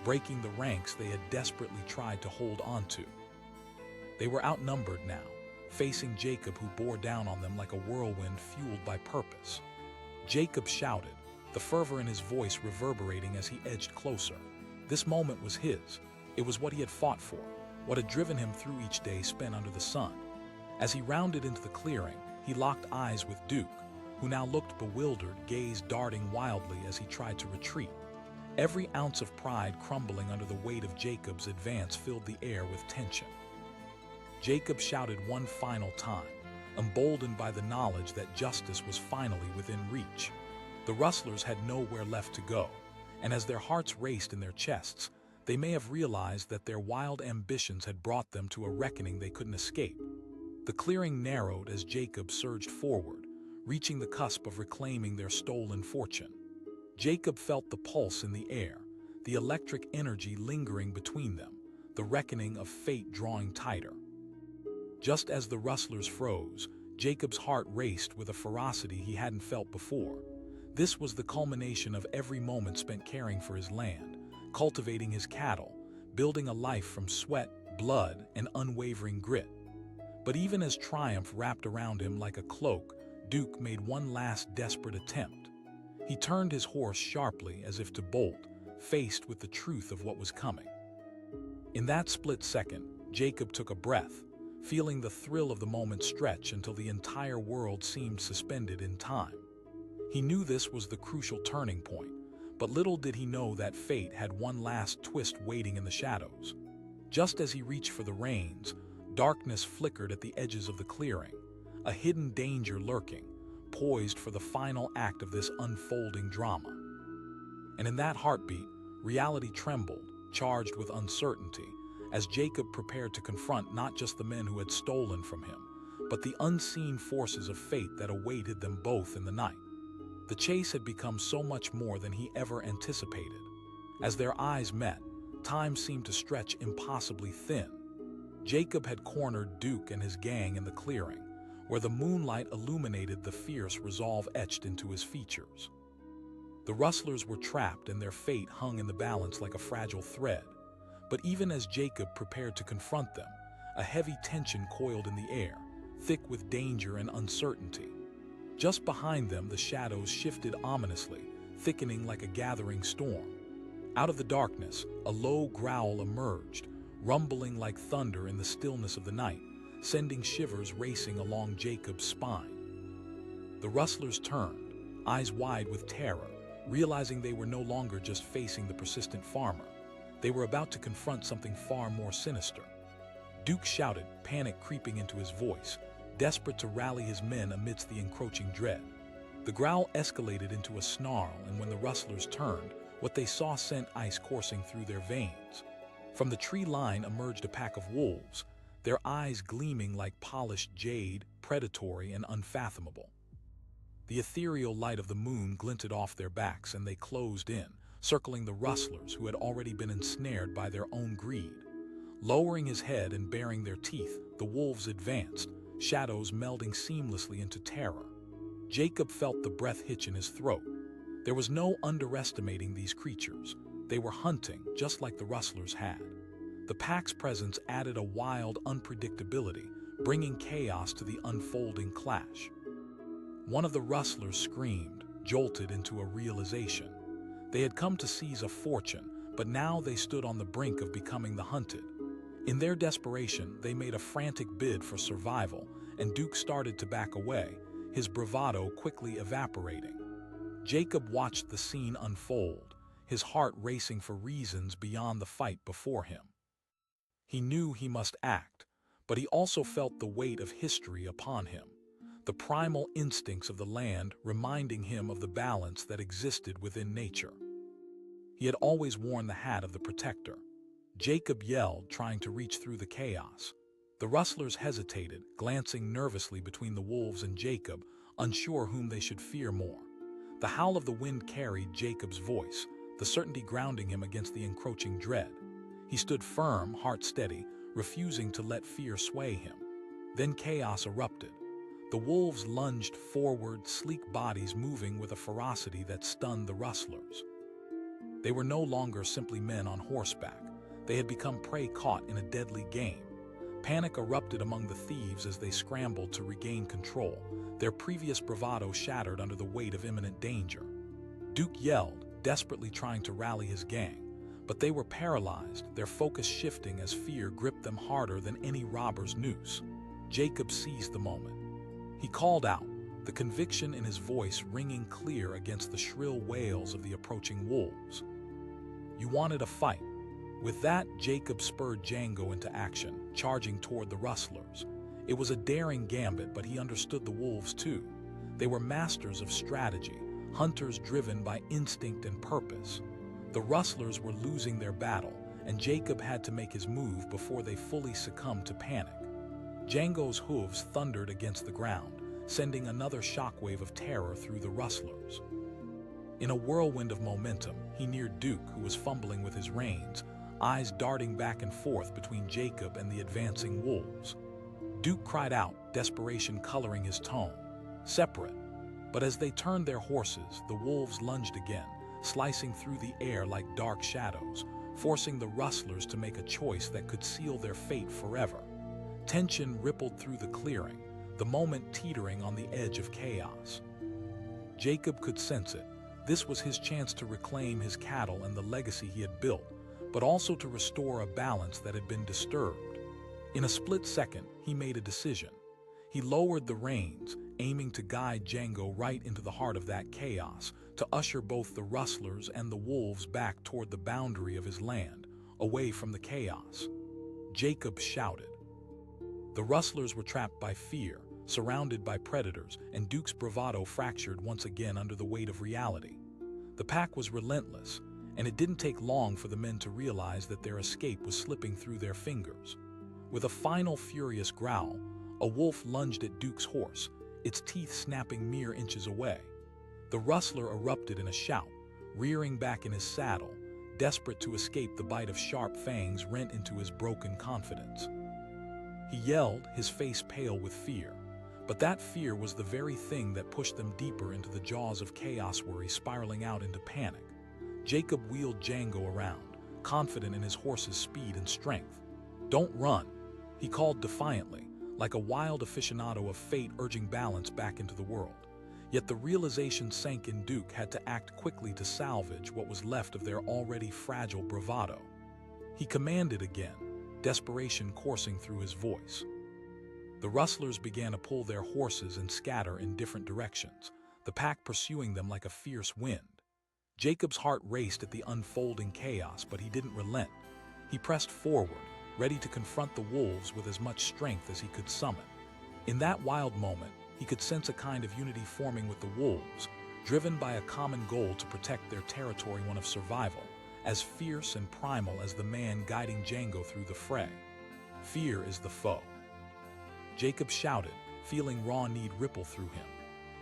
breaking the ranks they had desperately tried to hold onto. They were outnumbered now, facing Jacob, who bore down on them like a whirlwind fueled by purpose. Jacob shouted, the fervor in his voice reverberating as he edged closer. This moment was his. It was what he had fought for, what had driven him through each day spent under the sun. As he rounded into the clearing, he locked eyes with Duke, who now looked bewildered, gaze darting wildly as he tried to retreat. Every ounce of pride crumbling under the weight of Jacob's advance filled the air with tension. Jacob shouted one final time, emboldened by the knowledge that justice was finally within reach. The rustlers had nowhere left to go, and as their hearts raced in their chests, they may have realized that their wild ambitions had brought them to a reckoning they couldn't escape. The clearing narrowed as Jacob surged forward, reaching the cusp of reclaiming their stolen fortune. Jacob felt the pulse in the air, the electric energy lingering between them, the reckoning of fate drawing tighter. Just as the rustlers froze, Jacob's heart raced with a ferocity he hadn't felt before. This was the culmination of every moment spent caring for his land, cultivating his cattle, building a life from sweat, blood, and unwavering grit. But even as triumph wrapped around him like a cloak, Duke made one last desperate attempt. He turned his horse sharply as if to bolt, faced with the truth of what was coming. In that split second, Jacob took a breath, feeling the thrill of the moment stretch until the entire world seemed suspended in time. He knew this was the crucial turning point, but little did he know that fate had one last twist waiting in the shadows. Just as he reached for the reins, darkness flickered at the edges of the clearing, a hidden danger lurking, poised for the final act of this unfolding drama. And in that heartbeat, reality trembled, charged with uncertainty, as Jacob prepared to confront not just the men who had stolen from him, but the unseen forces of fate that awaited them both in the night. The chase had become so much more than he ever anticipated. As their eyes met, time seemed to stretch impossibly thin. Jacob had cornered Duke and his gang in the clearing, where the moonlight illuminated the fierce resolve etched into his features. The rustlers were trapped and their fate hung in the balance like a fragile thread. But even as Jacob prepared to confront them, a heavy tension coiled in the air, thick with danger and uncertainty. Just behind them, the shadows shifted ominously, thickening like a gathering storm. Out of the darkness, a low growl emerged, rumbling like thunder in the stillness of the night, sending shivers racing along Jacob's spine. The rustlers turned, eyes wide with terror, realizing they were no longer just facing the persistent farmer. They were about to confront something far more sinister. Duke shouted, panic creeping into his voice, desperate to rally his men amidst the encroaching dread. The growl escalated into a snarl, and when the rustlers turned, what they saw sent ice coursing through their veins. From the tree line emerged a pack of wolves, their eyes gleaming like polished jade, predatory and unfathomable. The ethereal light of the moon glinted off their backs, and they closed in, circling the rustlers who had already been ensnared by their own greed. Lowering his head and baring their teeth, the wolves advanced, shadows melding seamlessly into terror. Jacob felt the breath hitch in his throat. There was no underestimating these creatures. They were hunting, just like the Rustlers had. The pack's presence added a wild unpredictability, bringing chaos to the unfolding clash. One of the Rustlers screamed, jolted into a realization. They had come to seize a fortune, but now they stood on the brink of becoming the hunted. In their desperation, they made a frantic bid for survival, and Duke started to back away, his bravado quickly evaporating. Jacob watched the scene unfold, his heart racing for reasons beyond the fight before him. He knew he must act, but he also felt the weight of history upon him, the primal instincts of the land reminding him of the balance that existed within nature. He had always worn the hat of the protector. Jacob yelled, trying to reach through the chaos. The Rustlers hesitated, glancing nervously between the wolves and Jacob, unsure whom they should fear more. The howl of the wind carried Jacob's voice, the certainty grounding him against the encroaching dread. He stood firm, heart steady, refusing to let fear sway him. Then chaos erupted. The wolves lunged forward, sleek bodies moving with a ferocity that stunned the Rustlers. They were no longer simply men on horseback. They had become prey caught in a deadly game. Panic erupted among the thieves as they scrambled to regain control, their previous bravado shattered under the weight of imminent danger. Duke yelled, desperately trying to rally his gang, but they were paralyzed, their focus shifting as fear gripped them harder than any robber's noose. Jacob seized the moment. He called out, the conviction in his voice ringing clear against the shrill wails of the approaching wolves. "You wanted a fight." With that, Jacob spurred Django into action, charging toward the Rustlers. It was a daring gambit, but he understood the wolves too. They were masters of strategy, hunters driven by instinct and purpose. The Rustlers were losing their battle, and Jacob had to make his move before they fully succumbed to panic. Django's hooves thundered against the ground, sending another shockwave of terror through the Rustlers. In a whirlwind of momentum, he neared Duke, who was fumbling with his reins, eyes darting back and forth between Jacob and the advancing wolves. Duke cried out, desperation coloring his tone. Separate. But as they turned their horses, the wolves lunged again, slicing through the air like dark shadows, forcing the Rustlers to make a choice that could seal their fate forever. Tension rippled through the clearing, the moment teetering on the edge of chaos. Jacob could sense it. This was his chance to reclaim his cattle and the legacy he had built, but also to restore a balance that had been disturbed. In a split second, he made a decision. He lowered the reins, aiming to guide Django right into the heart of that chaos, to usher both the Rustlers and the wolves back toward the boundary of his land, away from the chaos. Jacob shouted. The Rustlers were trapped by fear, surrounded by predators, and Duke's bravado fractured once again under the weight of reality. The pack was relentless, and it didn't take long for the men to realize that their escape was slipping through their fingers. With a final furious growl, a wolf lunged at Duke's horse, its teeth snapping mere inches away. The Rustler erupted in a shout, rearing back in his saddle, desperate to escape the bite of sharp fangs rent into his broken confidence. He yelled, his face pale with fear, but that fear was the very thing that pushed them deeper into the jaws of chaos, worry spiraling out into panic. Jacob wheeled Django around, confident in his horse's speed and strength. "Don't run," he called defiantly, like a wild aficionado of fate urging balance back into the world. Yet the realization sank in. Duke had to act quickly to salvage what was left of their already fragile bravado. He commanded again, desperation coursing through his voice. The Rustlers began to pull their horses and scatter in different directions, the pack pursuing them like a fierce wind. Jacob's heart raced at the unfolding chaos, but he didn't relent. He pressed forward, ready to confront the wolves with as much strength as he could summon. In that wild moment, he could sense a kind of unity forming with the wolves, driven by a common goal to protect their territory, one of survival, as fierce and primal as the man guiding Django through the fray. Fear is the foe. Jacob shouted, feeling raw need ripple through him.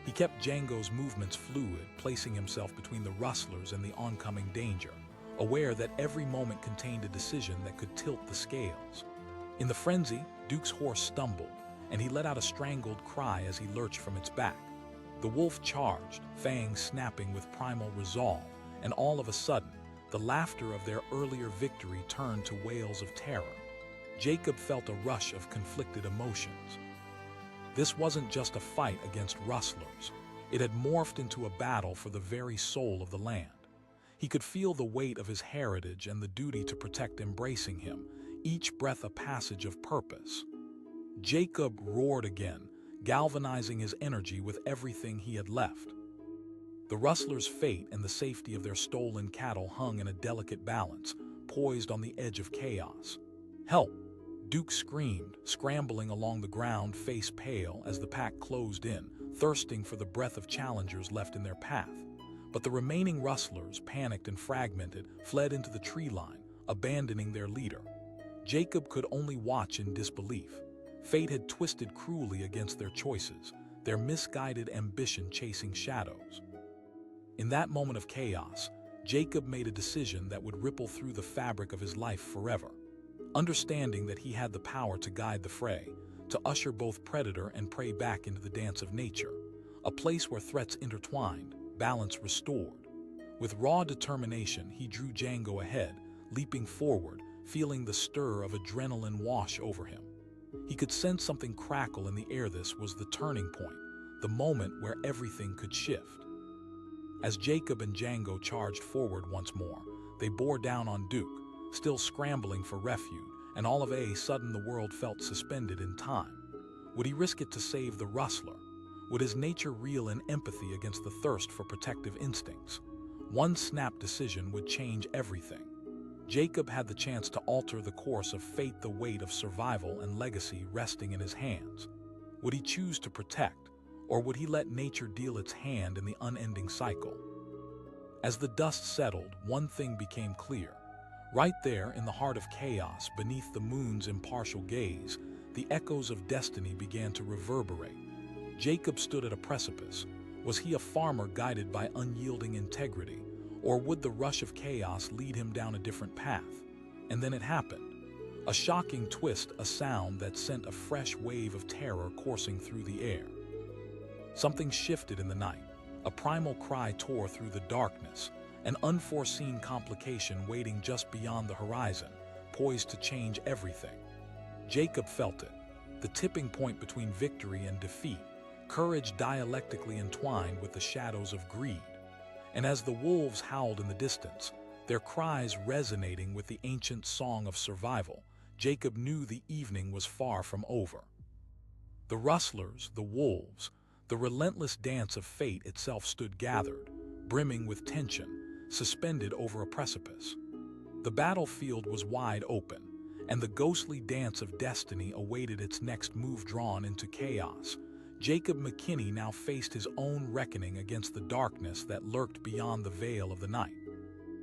He kept Django's movements fluid, placing himself between the Rustlers and the oncoming danger, aware that every moment contained a decision that could tilt the scales. In the frenzy, Duke's horse stumbled, and he let out a strangled cry as he lurched from its back. The wolf charged, fangs snapping with primal resolve, and all of a sudden, the laughter of their earlier victory turned to wails of terror. Jacob felt a rush of conflicted emotions. This wasn't just a fight against rustlers. It had morphed into a battle for the very soul of the land. He could feel the weight of his heritage and the duty to protect embracing him, each breath a passage of purpose. Jacob roared again, galvanizing his energy with everything he had left. The rustlers' fate and the safety of their stolen cattle hung in a delicate balance, poised on the edge of chaos. "Help!" Duke screamed, scrambling along the ground, face pale as the pack closed in, thirsting for the breath of challengers left in their path. But the remaining rustlers, panicked and fragmented, fled into the tree line, abandoning their leader. Jacob could only watch in disbelief. Fate had twisted cruelly against their choices, their misguided ambition chasing shadows. In that moment of chaos, Jacob made a decision that would ripple through the fabric of his life forever. Understanding that he had the power to guide the fray, to usher both predator and prey back into the dance of nature, a place where threats intertwined, balance restored. With raw determination, he drew Django ahead, leaping forward, feeling the stir of adrenaline wash over him. He could sense something crackle in the air. This was the turning point, the moment where everything could shift. As Jacob and Django charged forward once more, they bore down on Duke, still scrambling for refuge, and all of a sudden the world felt suspended in time. Would he risk it to save the rustler? Would his nature reel in empathy against the thirst for protective instincts? One snap decision would change everything. Jacob had the chance to alter the course of fate, the weight of survival and legacy resting in his hands. Would he choose to protect, or would he let nature deal its hand in the unending cycle? As the dust settled, one thing became clear. Right there in the heart of chaos, beneath the moon's impartial gaze, the echoes of destiny began to reverberate. Jacob stood at a precipice. Was he a farmer guided by unyielding integrity, or would the rush of chaos lead him down a different path? And then it happened. A shocking twist, a sound that sent a fresh wave of terror coursing through the air. Something shifted in the night. A primal cry tore through the darkness, an unforeseen complication waiting just beyond the horizon, poised to change everything. Jacob felt it, the tipping point between victory and defeat, courage dialectically entwined with the shadows of greed. And as the wolves howled in the distance, their cries resonating with the ancient song of survival, Jacob knew the evening was far from over. The rustlers, the wolves, the relentless dance of fate itself stood gathered, brimming with tension, suspended over a precipice. The battlefield was wide open, and the ghostly dance of destiny awaited its next move. Drawn into chaos, Jacob McKinney now faced his own reckoning against the darkness that lurked beyond the veil of the night.